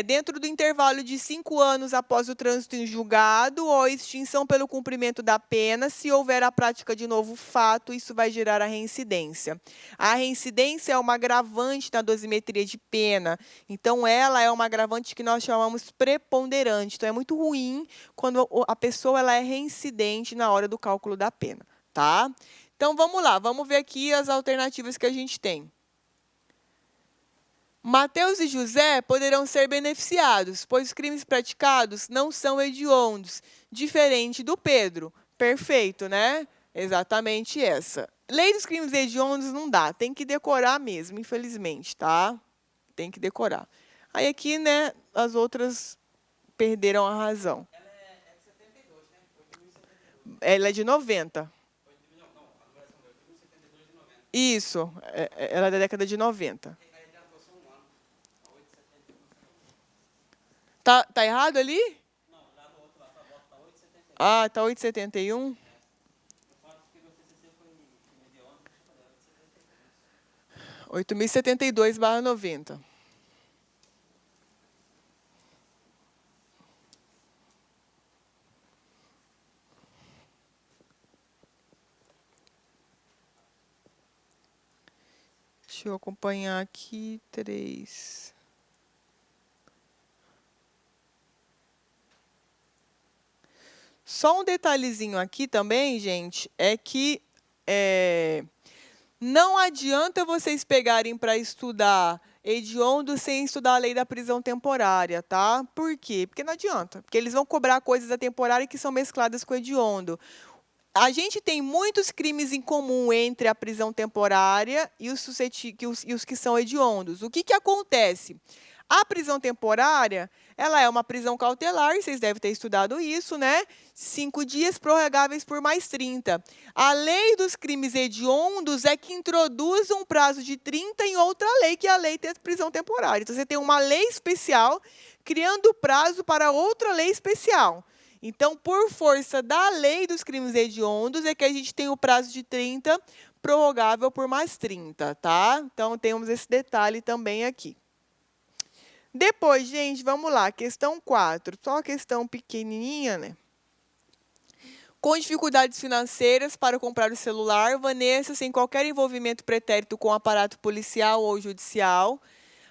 Dentro do intervalo de 5 anos após o trânsito em julgado ou extinção pelo cumprimento da pena, se houver a prática de novo fato, isso vai gerar a reincidência. A reincidência é uma agravante na dosimetria de pena. Então, ela é uma agravante que nós chamamos preponderante. Então, é muito ruim quando a pessoa ela é reincidente na hora do cálculo da pena, tá? Então, vamos lá. Vamos ver aqui as alternativas que a gente tem. Mateus e José poderão ser beneficiados, pois os crimes praticados não são hediondos, diferente do Pedro. Perfeito, né? Exatamente essa. Lei dos crimes hediondos não dá, tem que decorar mesmo, infelizmente, tá? Tem que decorar. Aí aqui, né, as outras perderam a razão. Ela é de 72, né? Ela é de 90. Isso, ela é da década de 90. Tá errado ali? Não, lá no outro, lá tá 8,71. Ah, tá 8,71? 8.072/90. Deixa eu acompanhar aqui, 3. Só um detalhezinho aqui também, gente, é que não adianta vocês pegarem para estudar hediondo sem estudar a lei da prisão temporária, tá? Por quê? Porque não adianta. Porque eles vão cobrar coisas da temporária que são mescladas com o hediondo. A gente tem muitos crimes em comum entre a prisão temporária e os que são hediondos. O que acontece? A prisão temporária, ela é uma prisão cautelar, vocês devem ter estudado isso, né? 5 dias prorrogáveis por mais 30. A lei dos crimes hediondos é que introduz um prazo de 30 em outra lei, que é a lei da prisão temporária. Então, você tem uma lei especial criando prazo para outra lei especial. Então, por força da lei dos crimes hediondos, é que a gente tem o prazo de 30 prorrogável por mais 30, tá? Então, temos esse detalhe também aqui. Depois, gente, vamos lá, questão 4. Só uma questão pequenininha, né? Com dificuldades financeiras para comprar o celular, Vanessa, sem qualquer envolvimento pretérito com o aparato policial ou judicial,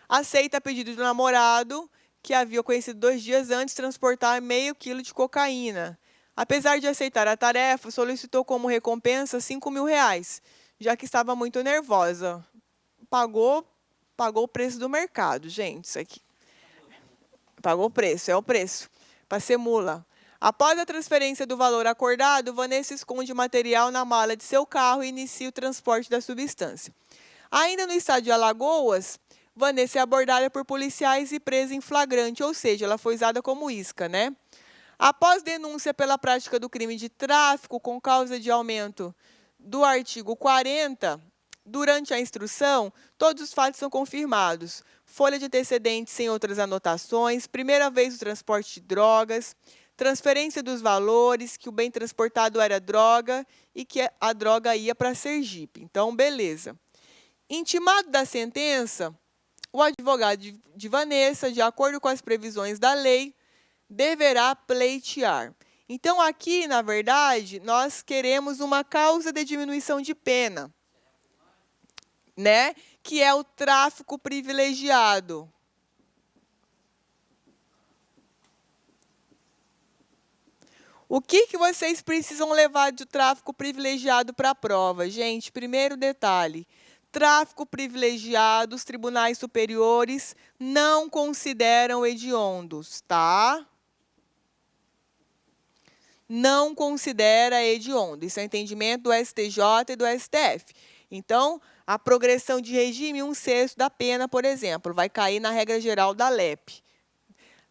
aceita pedido do namorado, que havia conhecido 2 dias antes, transportar meio quilo de cocaína. Apesar de aceitar a tarefa, solicitou como recompensa R$ 5.000, já que estava muito nervosa. Pagou o preço do mercado, gente, isso aqui. Pagou o preço, é o preço, para ser mula. Após a transferência do valor acordado, Vanessa esconde o material na mala de seu carro e inicia o transporte da substância. Ainda no estado de Alagoas, Vanessa é abordada por policiais e presa em flagrante, ou seja, ela foi usada como isca, né? Após denúncia pela prática do crime de tráfico com causa de aumento do artigo 40, durante a instrução, todos os fatos são confirmados. Folha de antecedentes sem outras anotações, primeira vez o transporte de drogas, transferência dos valores, que o bem transportado era droga e que a droga ia para Sergipe. Então, beleza. Intimado da sentença, o advogado de Vanessa, de acordo com as previsões da lei, deverá pleitear. Então, aqui, na verdade, nós queremos uma causa de diminuição de pena, né? Que é o tráfico privilegiado. O que vocês precisam levar de tráfico privilegiado para a prova? Gente, primeiro detalhe, tráfico privilegiado, os tribunais superiores não consideram hediondos, tá? Não considera hediondo. Isso é entendimento do STJ e do STF. Então, a progressão de regime, 1/6 da pena, por exemplo, vai cair na regra geral da LEP.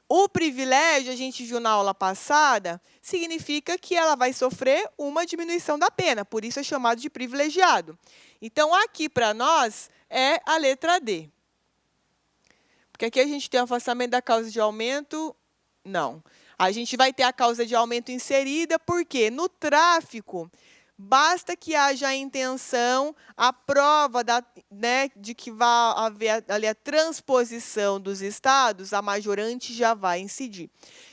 O privilégio, a gente viu na aula passada, significa que ela vai sofrer uma diminuição da pena, por isso é chamado de privilegiado. Então, aqui para nós é a letra D. Porque aqui a gente tem o afastamento da causa de aumento, não. A gente vai ter a causa de aumento inserida, porque no tráfico, basta que haja a intenção, a prova de que vai haver ali a transposição dos estados, a majorante já vai incidir.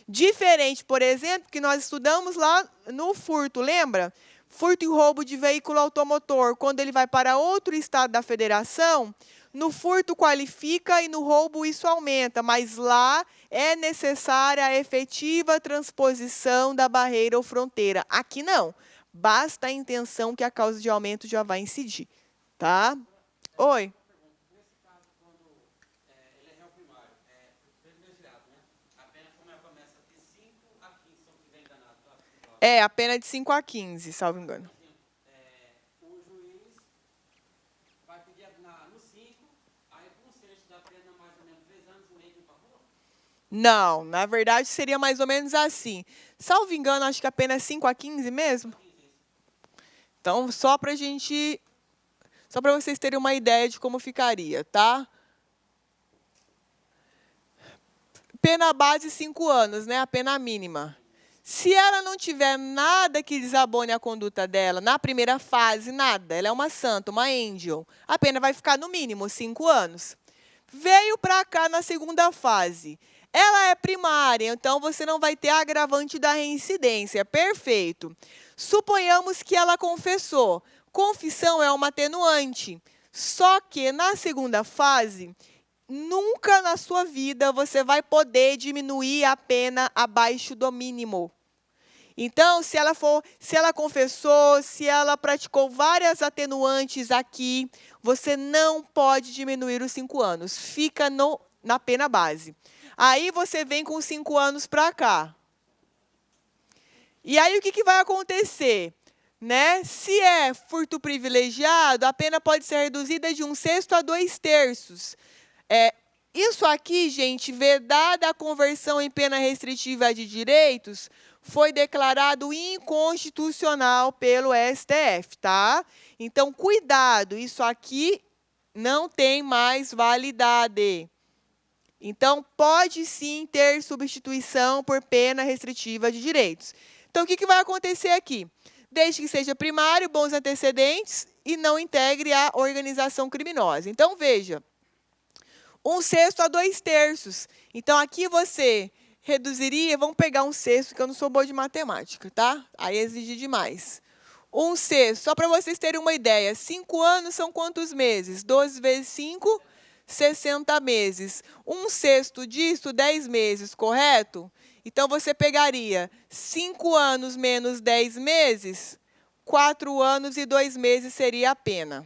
Diferente, por exemplo, que nós estudamos lá no furto, lembra? Furto e roubo de veículo automotor, quando ele vai para outro estado da federação, no furto qualifica e no roubo isso aumenta, mas lá é necessária a efetiva transposição da barreira ou fronteira. Aqui não. Basta a intenção que a causa de aumento já vai incidir, tá? Oi. Nesse caso, quando ele é réu primário, privilegiado, né? A pena começa de 5 a 15, se eu não estiver enganado. É, a pena é de 5 a 15, salvo engano. O juiz vai pedir no 5, aí com 1/6 da pena, mais ou menos 3 anos e meio para rua? Não, na verdade seria mais ou menos assim. Salvo engano, acho que a pena é 5 a 15 mesmo. Então, só para vocês terem uma ideia de como ficaria, tá? Pena base 5 anos, né? A pena mínima. Se ela não tiver nada que desabone a conduta dela, na primeira fase, nada, ela é uma santa, uma angel, a pena vai ficar no mínimo 5 anos. Veio para cá na segunda fase. Ela é primária, então você não vai ter agravante da reincidência. Perfeito. Suponhamos que ela confessou. Confissão é uma atenuante. Só que na segunda fase, nunca na sua vida você vai poder diminuir a pena abaixo do mínimo. Então, se ela confessou, se ela praticou várias atenuantes aqui, você não pode diminuir os 5 anos. Fica na pena base. Aí você vem com 5 anos para cá. E aí o que vai acontecer? Né? Se é furto privilegiado, a pena pode ser reduzida de 1/6 a 2/3. Isso aqui, gente, vedada a conversão em pena restritiva de direitos, foi declarado inconstitucional pelo STF, tá? Então, cuidado, isso aqui não tem mais validade. Então, pode sim ter substituição por pena restritiva de direitos. Então, o que vai acontecer aqui? Desde que seja primário, bons antecedentes e não integre a organização criminosa. Então, veja, 1/6 a 2/3. Então, aqui você reduziria, vamos pegar 1/6, que eu não sou boa de matemática, tá? Aí exige demais. 1/6, só para vocês terem uma ideia, 5 anos são quantos meses? 12 vezes 5, 60 meses. 1/6 disso, 10 meses, correto? Então, você pegaria 5 anos menos 10 meses, 4 anos e 2 meses seria a pena.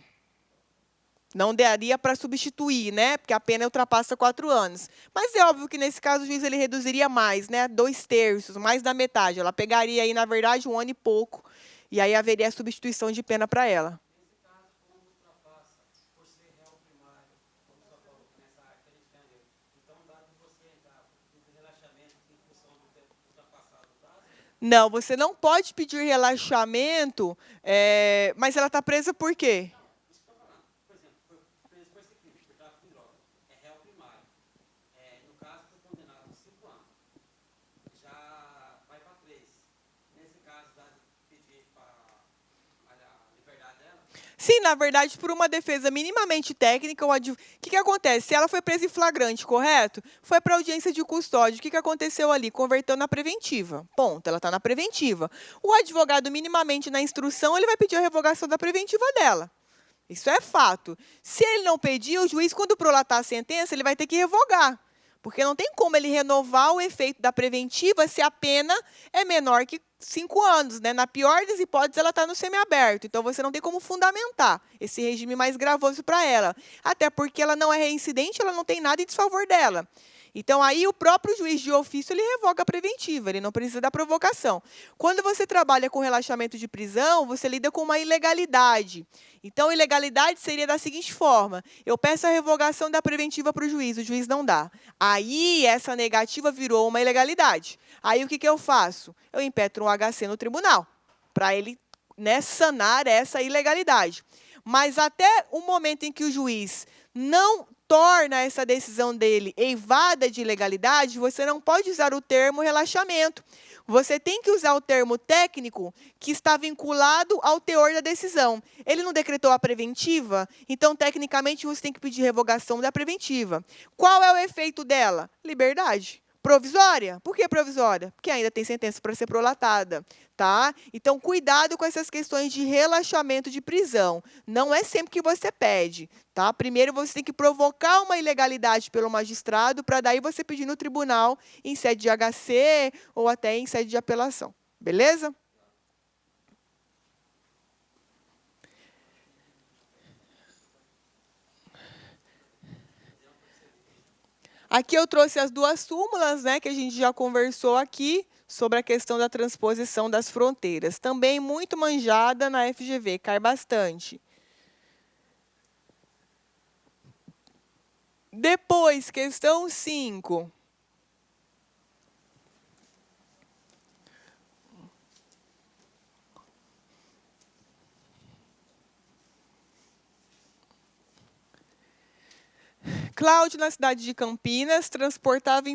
Não daria para substituir, né? Porque a pena ultrapassa 4 anos. Mas é óbvio que, nesse caso, o juiz ele reduziria mais, né? 2/3, mais da metade. Ela pegaria, aí, na verdade, 1 ano e pouco. E aí haveria a substituição de pena para ela. Nesse caso, quando ultrapassa, por ser réu primário, como você falou, nessa área que ele entendeu, então dá para você entrar no relaxamento em função do tempo ultrapassado o prazo? Não, você não pode pedir relaxamento, mas ela está presa por quê? Isso que eu estou falando. Por exemplo, foi preso por esse crime, por tráfico de droga. É réu primário. No caso, foi condenado a 5 anos. Já vai para 3. Nesse caso, dá de pedir para a liberdade dela? Sim, na verdade, por uma defesa minimamente técnica, o que acontece? Se ela foi presa em flagrante, correto? Foi para audiência de custódia. O que aconteceu ali? Converteu na preventiva. Ponto, ela está na preventiva. O advogado, minimamente na instrução, ele vai pedir a revogação da preventiva dela. Isso é fato. Se ele não pedir, o juiz, quando prolatar a sentença, ele vai ter que revogar. Porque não tem como ele renovar o efeito da preventiva se a pena é menor que 5 anos, né? Na pior das hipóteses, ela está no semiaberto. Então, você não tem como fundamentar esse regime mais gravoso para ela. Até porque ela não é reincidente, ela não tem nada em desfavor dela. Então, aí o próprio juiz de ofício ele revoga a preventiva, ele não precisa da provocação. Quando você trabalha com relaxamento de prisão, você lida com uma ilegalidade. Então, ilegalidade seria da seguinte forma: eu peço a revogação da preventiva para o juiz não dá. Aí, essa negativa virou uma ilegalidade. Aí, o que eu faço? Eu impetro um HC no tribunal, para ele, né, sanar essa ilegalidade. Mas até o momento em que o juiz não torna essa decisão dele eivada de ilegalidade, você não pode usar o termo relaxamento. Você tem que usar o termo técnico que está vinculado ao teor da decisão. Ele não decretou a preventiva, então, tecnicamente, você tem que pedir revogação da preventiva. Qual é o efeito dela? Liberdade. Provisória? Por que provisória? Porque ainda tem sentença para ser prolatada, tá? Então, cuidado com essas questões de relaxamento de prisão. Não é sempre que você pede, tá? Primeiro, você tem que provocar uma ilegalidade pelo magistrado, para daí você pedir no tribunal em sede de HC ou até em sede de apelação. Beleza? Aqui eu trouxe as 2 súmulas, né, que a gente já conversou aqui, sobre a questão da transposição das fronteiras. Também muito manjada na FGV, cai bastante. Depois, questão 5. Cláudio, na cidade de Campinas, transportava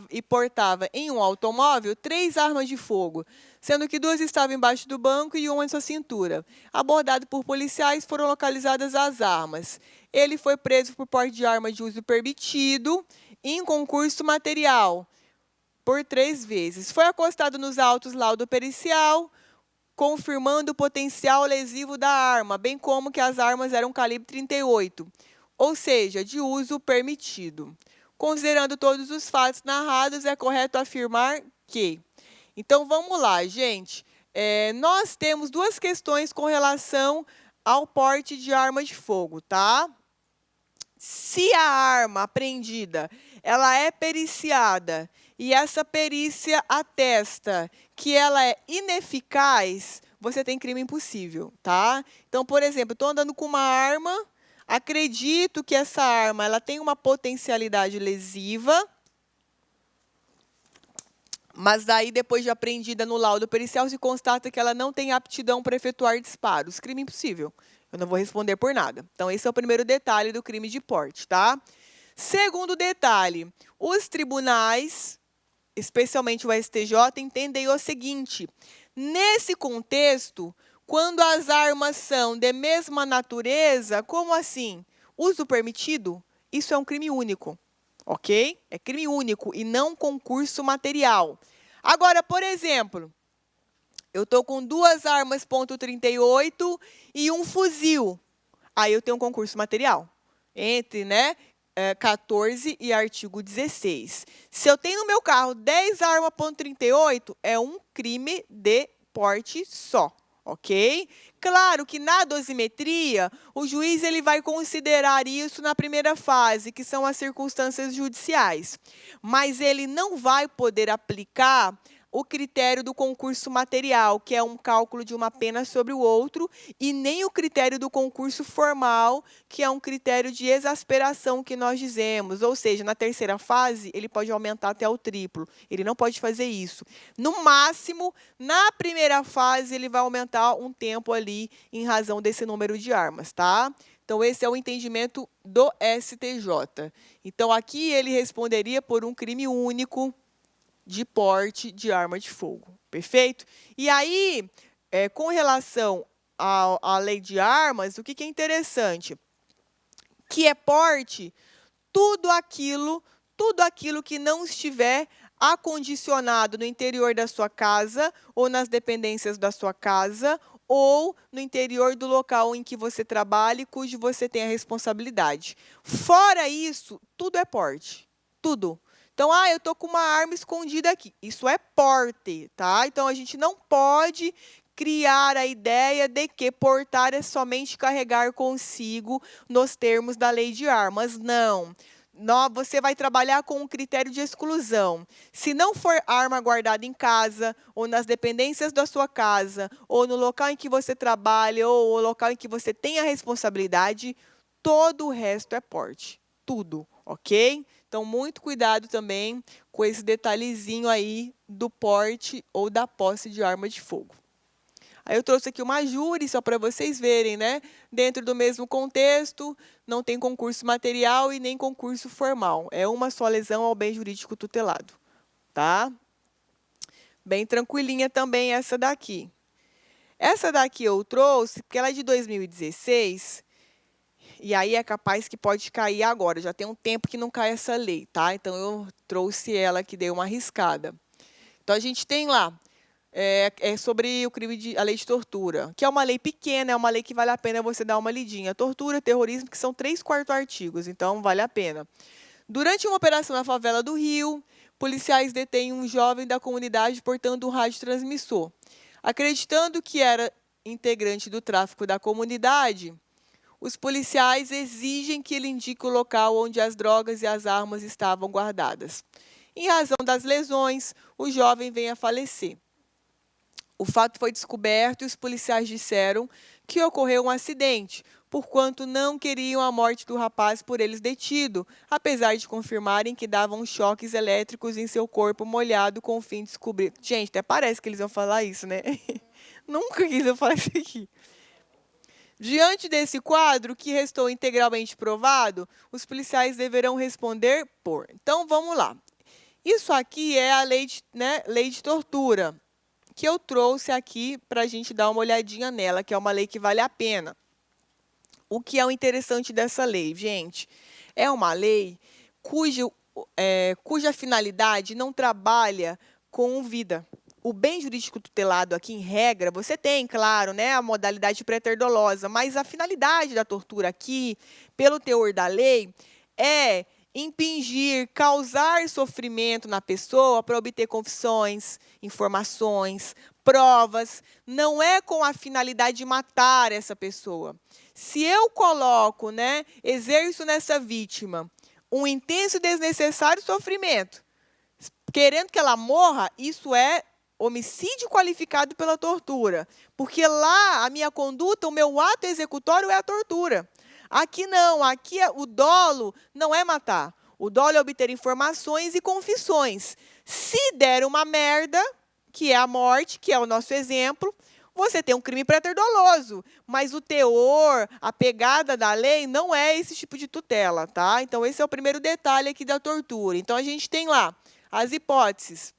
e portava em um automóvel 3 armas de fogo, sendo que 2 estavam embaixo do banco e uma em sua cintura. Abordado por policiais, foram localizadas as armas. Ele foi preso por porte de arma de uso permitido em concurso material por 3 vezes. Foi acostado nos autos laudo pericial. confirmando o potencial lesivo da arma, bem como que as armas eram calibre 38, ou seja, de uso permitido. Considerando todos os fatos narrados, é correto afirmar que... Então, vamos lá, gente. Nós temos duas questões com relação ao porte de arma de fogo, tá? Se a arma apreendida, ela é periciada e essa perícia atesta que ela é ineficaz, você tem crime impossível, tá? Então, por exemplo, estou andando com uma arma, acredito que essa arma ela tem uma potencialidade lesiva, mas daí, depois de apreendida no laudo pericial, se constata que ela não tem aptidão para efetuar disparos. Crime impossível. Eu não vou responder por nada. Então, esse é o primeiro detalhe do crime de porte, tá? Segundo detalhe, os tribunais, especialmente o STJ, entendem o seguinte: nesse contexto, quando as armas são de mesma natureza, como assim? Uso permitido? Isso é um crime único, ok? É crime único e não concurso material. Agora, por exemplo, eu estou com duas armas .38 e um fuzil. Aí eu tenho um concurso material entre, 14 e artigo 16. Se eu tenho no meu carro 10 armas .38, é um crime de porte só, ok? Claro que na dosimetria, o juiz ele vai considerar isso na primeira fase, que são as circunstâncias judiciais. Mas ele não vai poder aplicar o critério do concurso material, que é um cálculo de uma pena sobre o outro, e nem o critério do concurso formal, que é um critério de exasperação que nós dizemos. Ou seja, na terceira fase, ele pode aumentar até o triplo. Ele não pode fazer isso. No máximo, na primeira fase, ele vai aumentar um tempo ali em razão desse número de armas, tá? Então, esse é o entendimento do STJ. Então, aqui ele responderia por um crime único de porte de arma de fogo. Perfeito? E aí, com relação à lei de armas, o que é interessante? Que é porte tudo aquilo que não estiver acondicionado no interior da sua casa ou nas dependências da sua casa ou no interior do local em que você trabalha e cujo você tem a responsabilidade. Fora isso, tudo é porte. Tudo. Então, eu estou com uma arma escondida aqui. Isso é porte, tá? Então, a gente não pode criar a ideia de que portar é somente carregar consigo nos termos da lei de armas. Não. Você vai trabalhar com um critério de exclusão. Se não for arma guardada em casa, ou nas dependências da sua casa, ou no local em que você trabalha, ou no local em que você tem a responsabilidade, todo o resto é porte. Tudo, ok? Então, muito cuidado também com esse detalhezinho aí do porte ou da posse de arma de fogo. Aí eu trouxe aqui uma júri, só para vocês verem, né? Dentro do mesmo contexto, não tem concurso material e nem concurso formal. É uma só lesão ao bem jurídico tutelado, tá? Bem tranquilinha também essa daqui. Essa daqui eu trouxe porque ela é de 2016, e aí é capaz que pode cair agora. Já tem um tempo que não cai essa lei, tá? Então, eu trouxe ela que dei uma arriscada. Então, a gente tem lá, sobre o crime a lei de tortura, que é uma lei pequena, é uma lei que vale a pena você dar uma lidinha. Tortura, terrorismo, que são 3/4 artigos, então vale a pena. Durante uma operação na favela do Rio, policiais detêm um jovem da comunidade portando um radiotransmissor. Acreditando que era integrante do tráfico da comunidade, os policiais exigem que ele indique o local onde as drogas e as armas estavam guardadas. Em razão das lesões, o jovem vem a falecer. O fato foi descoberto e os policiais disseram que ocorreu um acidente, porquanto não queriam a morte do rapaz por eles detido, apesar de confirmarem que davam choques elétricos em seu corpo molhado com o fim de descobrir. Gente, até parece que eles iam falar isso, né? Nunca que eles iam falar isso aqui. Diante desse quadro, que restou integralmente provado, os policiais deverão responder por. Então, vamos lá. Isso aqui é a lei de tortura, que eu trouxe aqui para a gente dar uma olhadinha nela, que é uma lei que vale a pena. O que é o interessante dessa lei, gente? É uma lei cuja finalidade não trabalha com vida o bem jurídico tutelado aqui, em regra, você tem, claro, né, a modalidade pré-ter-dolosa, mas a finalidade da tortura aqui, pelo teor da lei, é impingir, causar sofrimento na pessoa para obter confissões, informações, provas. Não é com a finalidade de matar essa pessoa. Se eu coloco, né, exerço nessa vítima um intenso e desnecessário sofrimento, querendo que ela morra, isso é homicídio qualificado pela tortura. Porque lá, a minha conduta, o meu ato executório é a tortura. Aqui não, aqui o dolo não é matar. O dolo é obter informações e confissões. Se der uma merda, que é a morte, que é o nosso exemplo, você tem um crime pré-ter-doloso, mas o teor, a pegada da lei não é esse tipo de tutela, tá? Então, esse é o primeiro detalhe aqui da tortura. Então, a gente tem lá as hipóteses.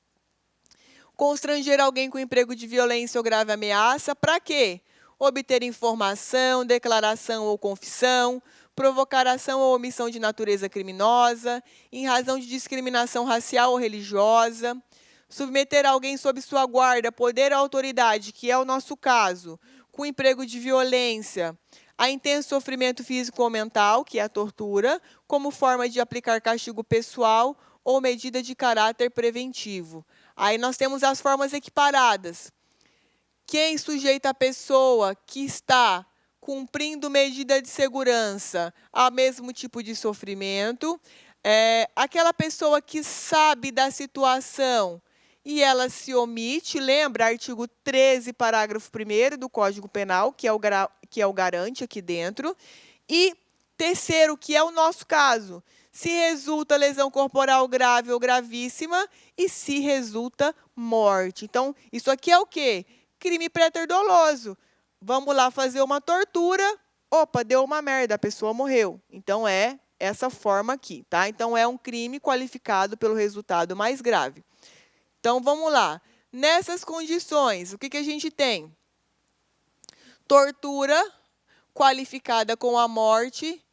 Constranger alguém com emprego de violência ou grave ameaça, para quê? Obter informação, declaração ou confissão, provocar ação ou omissão de natureza criminosa, em razão de discriminação racial ou religiosa, submeter alguém sob sua guarda, poder ou autoridade, que é o nosso caso, com emprego de violência, a intenso sofrimento físico ou mental, que é a tortura, como forma de aplicar castigo pessoal ou medida de caráter preventivo. Aí nós temos as formas equiparadas. Quem sujeita a pessoa que está cumprindo medida de segurança ao mesmo tipo de sofrimento, aquela pessoa que sabe da situação e ela se omite, lembra artigo 13, parágrafo 1º do Código Penal, que é o garante aqui dentro. E terceiro, que é o nosso caso, se resulta lesão corporal grave ou gravíssima e se resulta morte. Então, isso aqui é o quê? Crime pré-ter-doloso. Vamos lá fazer uma tortura. Opa, deu uma merda, a pessoa morreu. Então, é essa forma aqui, tá? Então, é um crime qualificado pelo resultado mais grave. Então, vamos lá. Nessas condições, o que a gente tem? Tortura qualificada com a morte,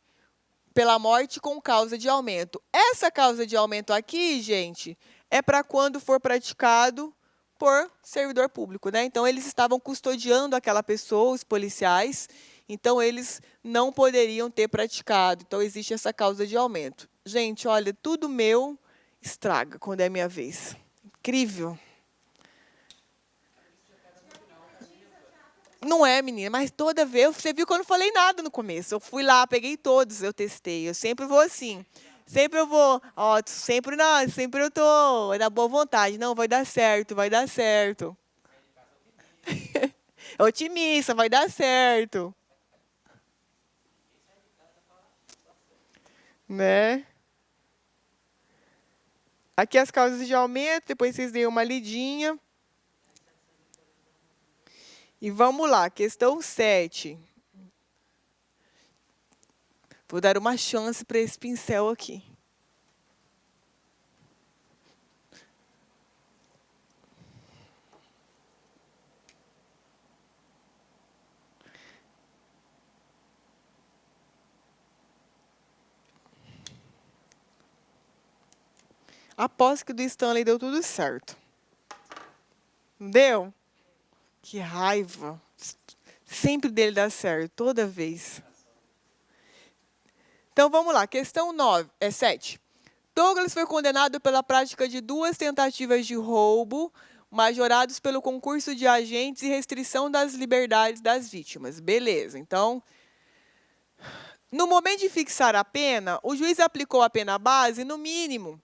pela morte com causa de aumento. Essa causa de aumento aqui, gente, é para quando for praticado por servidor público, né? Então, eles estavam custodiando aquela pessoa, os policiais, então eles não poderiam ter praticado. Então, existe essa causa de aumento. Gente, olha, tudo meu estraga quando é minha vez. Incrível. Não é, menina, mas toda vez... Você viu que eu não falei nada no começo. Eu fui lá, peguei todos, eu testei. Eu sempre vou assim. Sempre eu vou... Ó, sempre não, sempre eu tô na boa vontade. Não, vai dar certo, vai dar certo. Otimista, vai dar certo. Né? Aqui as causas de aumento, depois vocês deem uma lidinha. E vamos lá, questão 7. Vou dar uma chance para esse pincel aqui. Aposto que do Stanley deu tudo certo. Deu? Que raiva. Sempre dele dá certo, toda vez. Então, vamos lá. Questão 7. Douglas foi condenado pela prática de 2 tentativas de roubo, majorados pelo concurso de agentes e restrição das liberdades das vítimas. Beleza. Então, no momento de fixar a pena, o juiz aplicou a pena base no mínimo,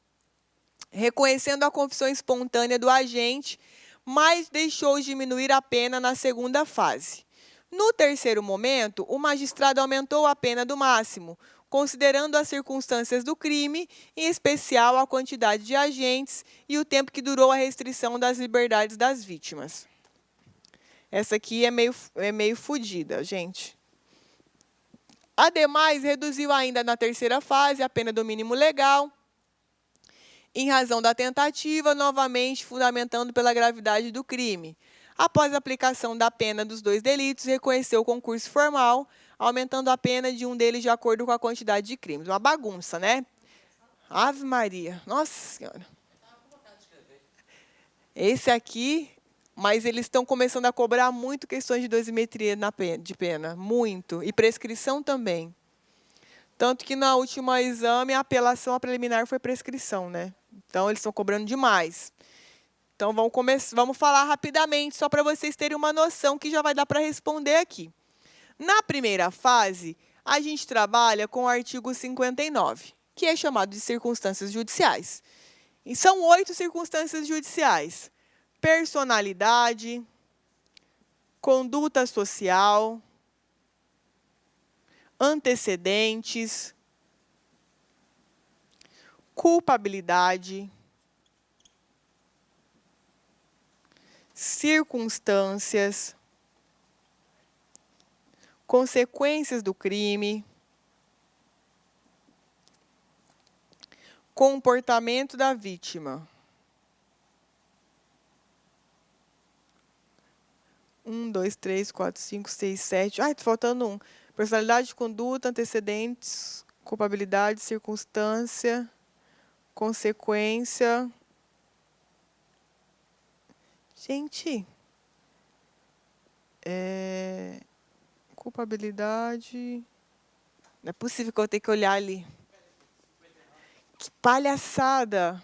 reconhecendo a confissão espontânea do agente, mas deixou diminuir a pena na segunda fase. No terceiro momento, o magistrado aumentou a pena do máximo, considerando as circunstâncias do crime, em especial a quantidade de agentes e o tempo que durou a restrição das liberdades das vítimas. Essa aqui é meio fodida, gente. Ademais, reduziu ainda na terceira fase a pena do mínimo legal, em razão da tentativa, novamente fundamentando pela gravidade do crime. Após a aplicação da pena dos 2 delitos, reconheceu o concurso formal, aumentando a pena de um deles de acordo com a quantidade de crimes. Uma bagunça, né? Ave Maria. Nossa Senhora. Esse aqui mas eles estão começando a cobrar muito questões de dosimetria de pena, muito, e prescrição também. Tanto que no último exame, a apelação a preliminar foi prescrição, né? Então, eles estão cobrando demais. Então, vamos falar rapidamente, só para vocês terem uma noção que já vai dar para responder aqui. Na primeira fase, a gente trabalha com o artigo 59, que é chamado de circunstâncias judiciais. E são 8 circunstâncias judiciais: personalidade, conduta social, antecedentes, culpabilidade, circunstâncias, consequências do crime, comportamento da vítima. 1, 2, 3, 4, 5, 6, 7. Ai, tá faltando um. Personalidade, conduta, antecedentes, culpabilidade, circunstância, consequência. Gente, culpabilidade. Não é possível que eu tenha que olhar ali. Que palhaçada!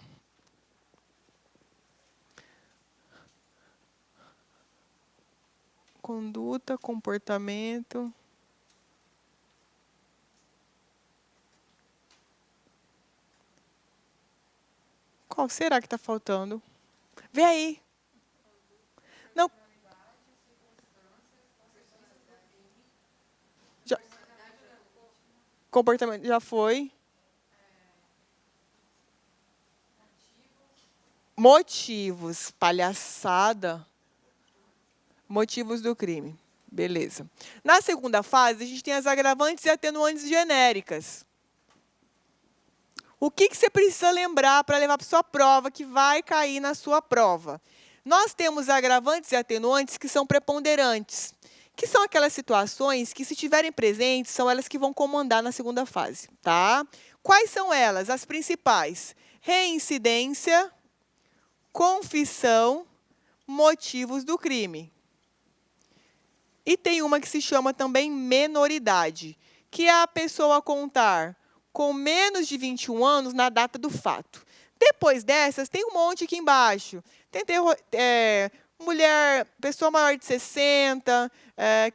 Conduta, comportamento. Qual será que está faltando? Vê aí. Não. Já. Comportamento já foi. Motivos, palhaçada. Motivos do crime. Beleza. Na segunda fase, a gente tem as agravantes e atenuantes genéricas. O que você precisa lembrar para levar para sua prova, que vai cair na sua prova? Nós temos agravantes e atenuantes que são preponderantes, que são aquelas situações que, se estiverem presentes, são elas que vão comandar na segunda fase. Tá? Quais são elas? As principais: reincidência, confissão, motivos do crime. E tem uma que se chama também menoridade, que é a pessoa contar com menos de 21 anos na data do fato. Depois dessas, tem um monte aqui embaixo. Tem mulher, pessoa maior de 60,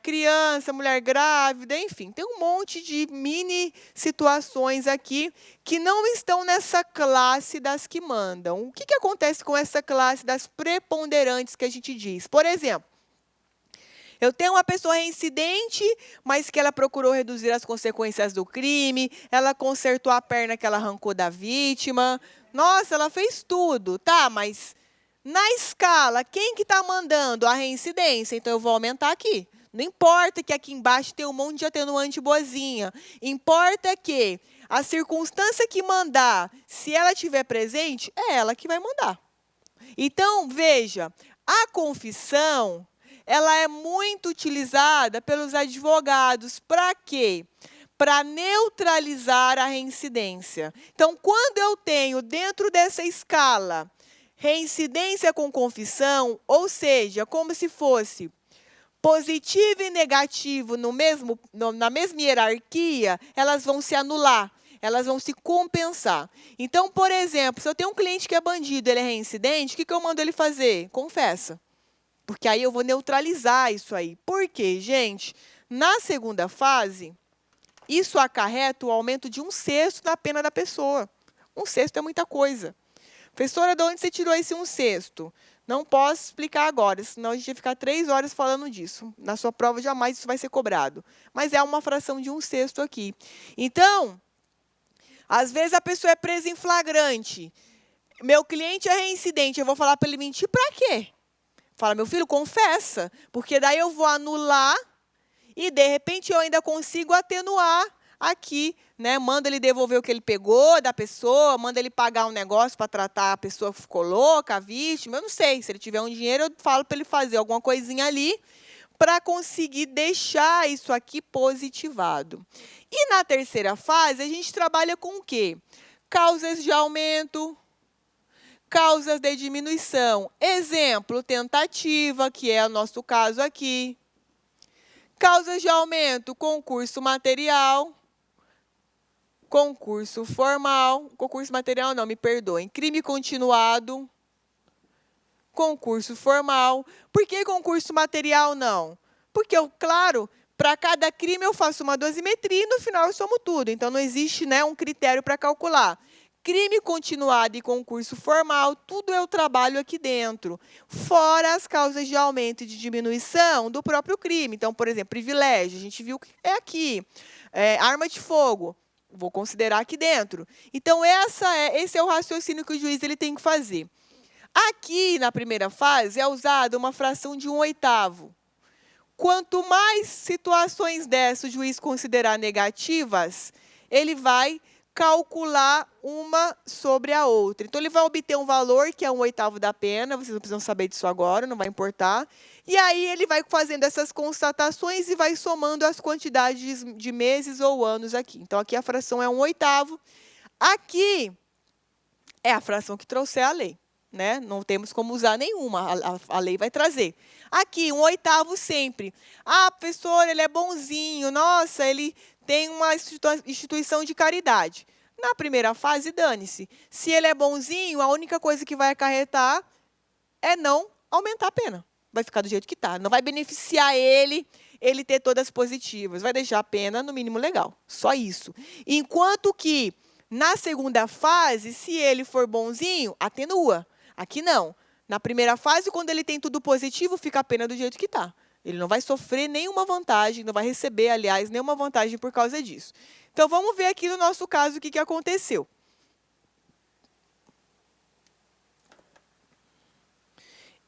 criança, mulher grávida, enfim. Tem um monte de mini situações aqui que não estão nessa classe das que mandam. O que acontece com essa classe das preponderantes que a gente diz? Por exemplo, eu tenho uma pessoa reincidente, mas que ela procurou reduzir as consequências do crime, ela consertou a perna que ela arrancou da vítima. Nossa, ela fez tudo, tá? Mas na escala, quem que está mandando a reincidência? Então, eu vou aumentar aqui. Não importa que aqui embaixo tem um monte de atenuante boazinha. Importa que a circunstância que mandar, se ela estiver presente, é ela que vai mandar. Então, veja, a confissão, ela é muito utilizada pelos advogados. Para quê? Para neutralizar a reincidência. Então, quando eu tenho dentro dessa escala reincidência com confissão, ou seja, como se fosse positivo e negativo na mesma hierarquia, elas vão se anular, elas vão se compensar. Então, por exemplo, se eu tenho um cliente que é bandido, ele é reincidente, o que eu mando ele fazer? Confessa. Porque aí eu vou neutralizar isso aí. Por quê, gente? Na segunda fase, isso acarreta o aumento de 1/6 na pena da pessoa. 1/6 é muita coisa. Professora, de onde você tirou esse 1/6? Não posso explicar agora, senão a gente vai ficar 3 horas falando disso. Na sua prova, jamais isso vai ser cobrado. Mas é uma fração de 1/6 aqui. Então, às vezes a pessoa é presa em flagrante. Meu cliente é reincidente, eu vou falar para ele mentir para quê? Fala, meu filho, confessa, porque daí eu vou anular e, de repente, eu ainda consigo atenuar aqui, né? Manda ele devolver o que ele pegou da pessoa, manda ele pagar um negócio para tratar a pessoa que ficou louca, a vítima. Eu não sei, se ele tiver um dinheiro, eu falo para ele fazer alguma coisinha ali para conseguir deixar isso aqui positivado. E na terceira fase, a gente trabalha com o quê? Causas de aumento, Causas de diminuição. Exemplo, tentativa, que é o nosso caso aqui. Causas de aumento, concurso material. Concurso formal. Concurso material não, me perdoem. Crime continuado. Concurso formal. Por que concurso material não? Porque, claro, para cada crime eu faço uma dosimetria e no final eu somo tudo. Então, não existe, né, um critério para calcular. Crime continuado e concurso formal, tudo eu trabalho aqui dentro. Fora as causas de aumento e de diminuição do próprio crime. Então, por exemplo, privilégio, a gente viu que é aqui. Arma de fogo, vou considerar aqui dentro. Então, esse é o raciocínio que o juiz ele tem que fazer. Aqui, na primeira fase, é usada uma fração de 1/8. Quanto mais situações dessas o juiz considerar negativas, ele vai calcular uma sobre a outra. Então, ele vai obter um valor que é 1/8 da pena, vocês não precisam saber disso agora, não vai importar. E aí, ele vai fazendo essas constatações e vai somando as quantidades de meses ou anos aqui. Então, aqui a fração é 1/8. Aqui é a fração que trouxer a lei, né? Não temos como usar nenhuma, a lei vai trazer. Aqui, 1/8 sempre. Ah, professor, ele é bonzinho, nossa, ele tem uma instituição de caridade. Na primeira fase, dane-se. Se ele é bonzinho, a única coisa que vai acarretar é não aumentar a pena. Vai ficar do jeito que está. Não vai beneficiar ele ter todas positivas. Vai deixar a pena no mínimo legal. Só isso. Enquanto que, na segunda fase, se ele for bonzinho, atenua. Aqui não. Na primeira fase, quando ele tem tudo positivo, fica a pena do jeito que está. Ele não vai sofrer nenhuma vantagem, não vai receber, aliás, nenhuma vantagem por causa disso. Então, vamos ver aqui no nosso caso o que aconteceu.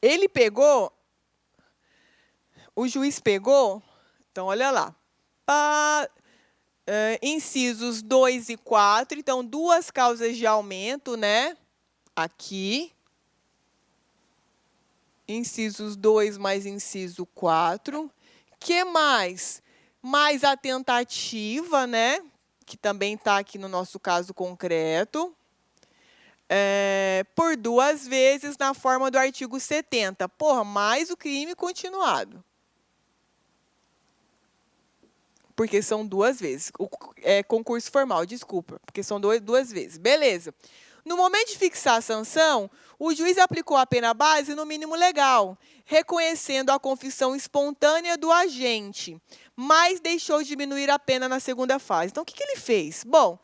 Ele pegou, o juiz pegou, então, olha lá, incisos 2 e 4, então, duas causas de aumento, né? Aqui. Incisos 2 mais inciso 4. Que mais? Mais a tentativa, né? Que também está aqui no nosso caso concreto. Por 2 vezes na forma do artigo 70. Porra, mais o crime continuado. Porque são 2 vezes. Concurso formal, desculpa. Porque são 2 vezes. Beleza. No momento de fixar a sanção, o juiz aplicou a pena base no mínimo legal, reconhecendo a confissão espontânea do agente, mas deixou diminuir a pena na segunda fase. Então, o que ele fez? Bom,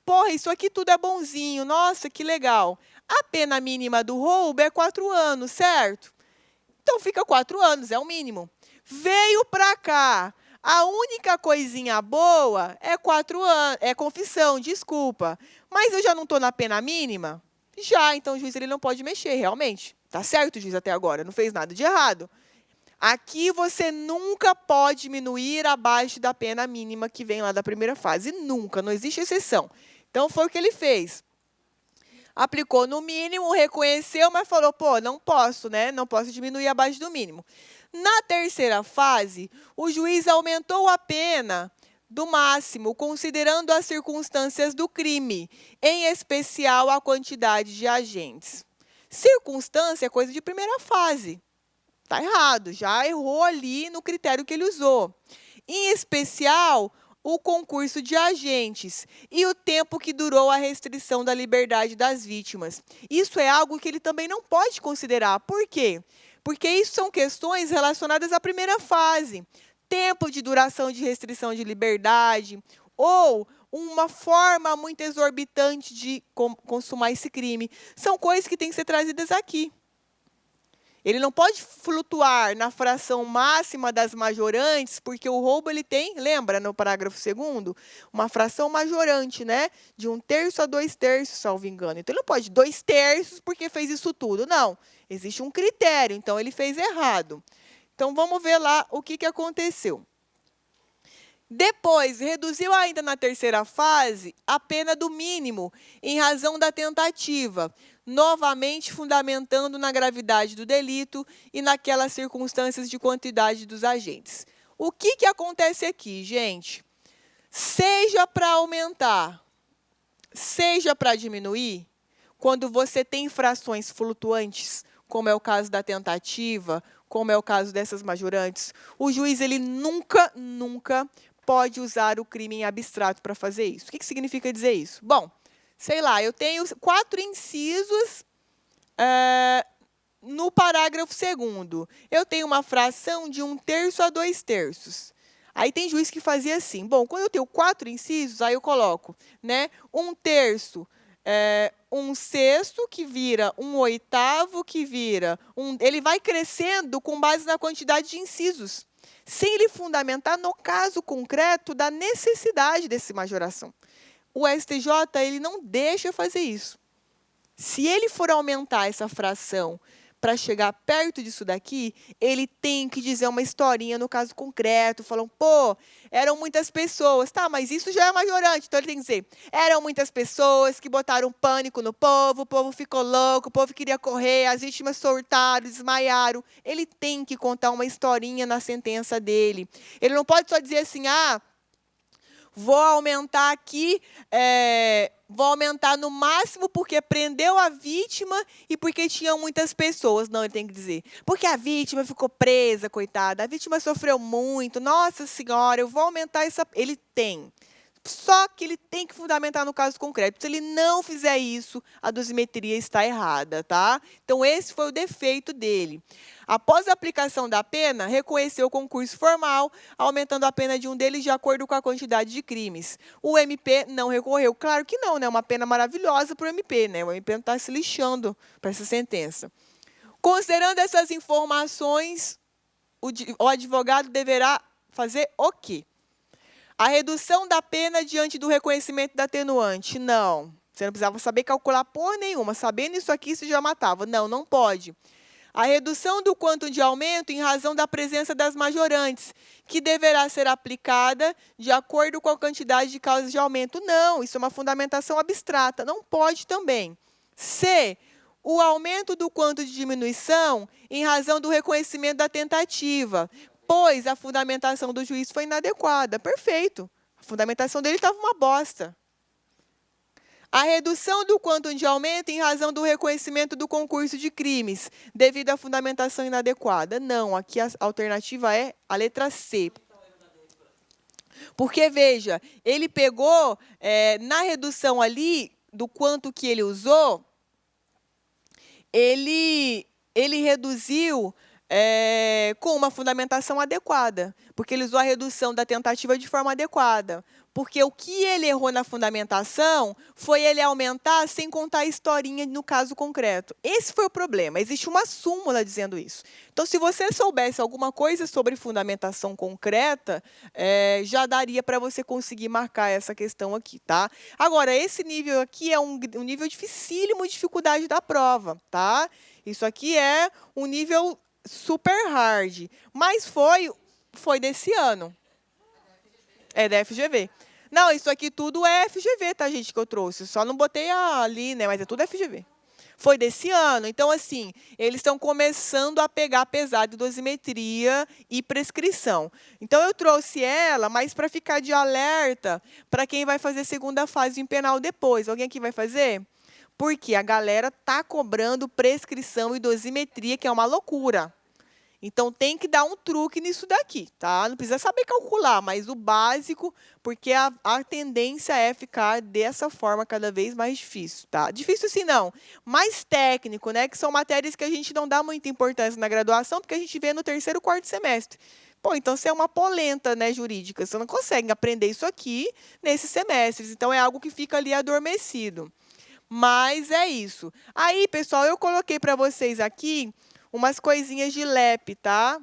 porra, isso aqui tudo é bonzinho, nossa, que legal. A pena mínima do roubo é 4 anos, certo? Então, fica 4 anos, é o mínimo. Veio para cá. A única coisinha boa é 4 anos, é confissão, desculpa. Mas eu já não estou na pena mínima? Já, então o juiz ele não pode mexer, realmente. Tá certo o juiz até agora, não fez nada de errado. Aqui você nunca pode diminuir abaixo da pena mínima que vem lá da primeira fase. Nunca, não existe exceção. Então, foi o que ele fez. Aplicou no mínimo, reconheceu, mas falou, pô, não posso, né? Não posso diminuir abaixo do mínimo. Na terceira fase, o juiz aumentou a pena do máximo, considerando as circunstâncias do crime, em especial a quantidade de agentes. Circunstância é coisa de primeira fase. Está errado, já errou ali no critério que ele usou. Em especial, o concurso de agentes e o tempo que durou a restrição da liberdade das vítimas. Isso é algo que ele também não pode considerar. Por quê? Porque isso são questões relacionadas à primeira fase. Tempo de duração de restrição de liberdade ou uma forma muito exorbitante de consumar esse crime. São coisas que têm que ser trazidas aqui. Ele não pode flutuar na fração máxima das majorantes, porque o roubo ele tem, lembra no parágrafo 2º, uma fração majorante, né? De 1/3 a 2/3, salvo engano. Então, ele não pode 2/3 porque fez isso tudo. Não, existe um critério, então ele fez errado. Então, vamos ver lá o que aconteceu. Depois, reduziu ainda na terceira fase a pena do mínimo em razão da tentativa, novamente fundamentando na gravidade do delito e naquelas circunstâncias de quantidade dos agentes. O que acontece aqui, gente? Seja para aumentar, seja para diminuir, quando você tem infrações flutuantes, como é o caso da tentativa, como é o caso dessas majorantes, o juiz ele nunca pode usar o crime em abstrato para fazer isso. O que significa dizer isso? Bom, sei lá, eu tenho 4 incisos no parágrafo 2º. Eu tenho uma fração de 1/3 a 2/3. Aí tem juiz que fazia assim. Bom, quando eu tenho 4 incisos, aí eu coloco, né, 1/3, 1/6, que vira 1/8, que vira ele vai crescendo com base na quantidade de incisos, sem ele fundamentar no caso concreto da necessidade dessa majoração. O STJ ele não deixa fazer isso. Se ele for aumentar essa fração para chegar perto disso daqui, ele tem que dizer uma historinha no caso concreto, falando, pô, eram muitas pessoas. Tá, mas isso já é majorante, então ele tem que dizer, eram muitas pessoas que botaram pânico no povo, o povo ficou louco, o povo queria correr, as vítimas surtaram, desmaiaram. Ele tem que contar uma historinha na sentença dele. Ele não pode só dizer assim, vou aumentar aqui, vou aumentar no máximo porque prendeu a vítima e porque tinham muitas pessoas. Não, ele tem que dizer, porque a vítima ficou presa, coitada, a vítima sofreu muito, nossa senhora, eu vou aumentar essa... Ele tem. Só que ele tem que fundamentar no caso concreto. Se ele não fizer isso, a dosimetria está errada, tá? Então, esse foi o defeito dele. Após a aplicação da pena, reconheceu o concurso formal, aumentando a pena de um deles de acordo com a quantidade de crimes. O MP não recorreu. Claro que não, né? Uma pena maravilhosa para o MP, né? O MP não está se lixando para essa sentença. Considerando essas informações, o advogado deverá fazer o quê? A redução da pena diante do reconhecimento da atenuante. Não. Você não precisava saber calcular porra nenhuma. Sabendo isso aqui, você já matava. Não, não pode. A redução do quantum de aumento em razão da presença das majorantes, que deverá ser aplicada de acordo com a quantidade de causas de aumento. Não, isso é uma fundamentação abstrata. Não pode também. C. O aumento do quantum de diminuição em razão do reconhecimento da tentativa, pois a fundamentação do juiz foi inadequada. Perfeito. A fundamentação dele estava uma bosta. A redução do quantum de aumento em razão do reconhecimento do concurso de crimes, devido à fundamentação inadequada. Não, aqui a alternativa é a letra C. Porque, veja, ele pegou, na redução ali, do quanto que ele usou, ele reduziu com uma fundamentação adequada, porque ele usou a redução da tentativa de forma adequada. Porque o que ele errou na fundamentação foi ele aumentar sem contar a historinha no caso concreto. Esse foi o problema. Existe uma súmula dizendo isso. Então, se você soubesse alguma coisa sobre fundamentação concreta, já daria para você conseguir marcar essa questão aqui, tá? Agora, esse nível aqui é um nível dificílimo de dificuldade da prova, tá? Isso aqui é um nível super hard, mas foi desse ano. É da FGV. Não, isso aqui tudo é FGV, tá, gente, que eu trouxe. Só não botei ali, né, mas é tudo FGV. Foi desse ano. Então, assim, eles estão começando a pegar pesado de dosimetria e prescrição. Então, eu trouxe ela, mas para ficar de alerta para quem vai fazer segunda fase em penal depois. Alguém aqui vai fazer? Porque a galera tá cobrando prescrição e dosimetria, que é uma loucura. Então, tem que dar um truque nisso daqui, tá? Não precisa saber calcular, mas o básico, porque a tendência é ficar dessa forma cada vez mais difícil, tá? Difícil assim não, mais técnico, né? Que são matérias que a gente não dá muita importância na graduação, porque a gente vê no 3º, 4º semestre. Pô, então você é uma polenta, né, jurídica. Você não consegue aprender isso aqui nesses semestres. Então, é algo que fica ali adormecido. Mas é isso. Aí, pessoal, eu coloquei para vocês aqui umas coisinhas de LEP, tá?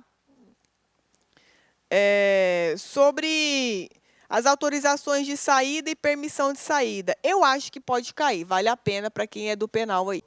Sobre as autorizações de saída e permissão de saída. Eu acho que pode cair, vale a pena para quem é do penal aí.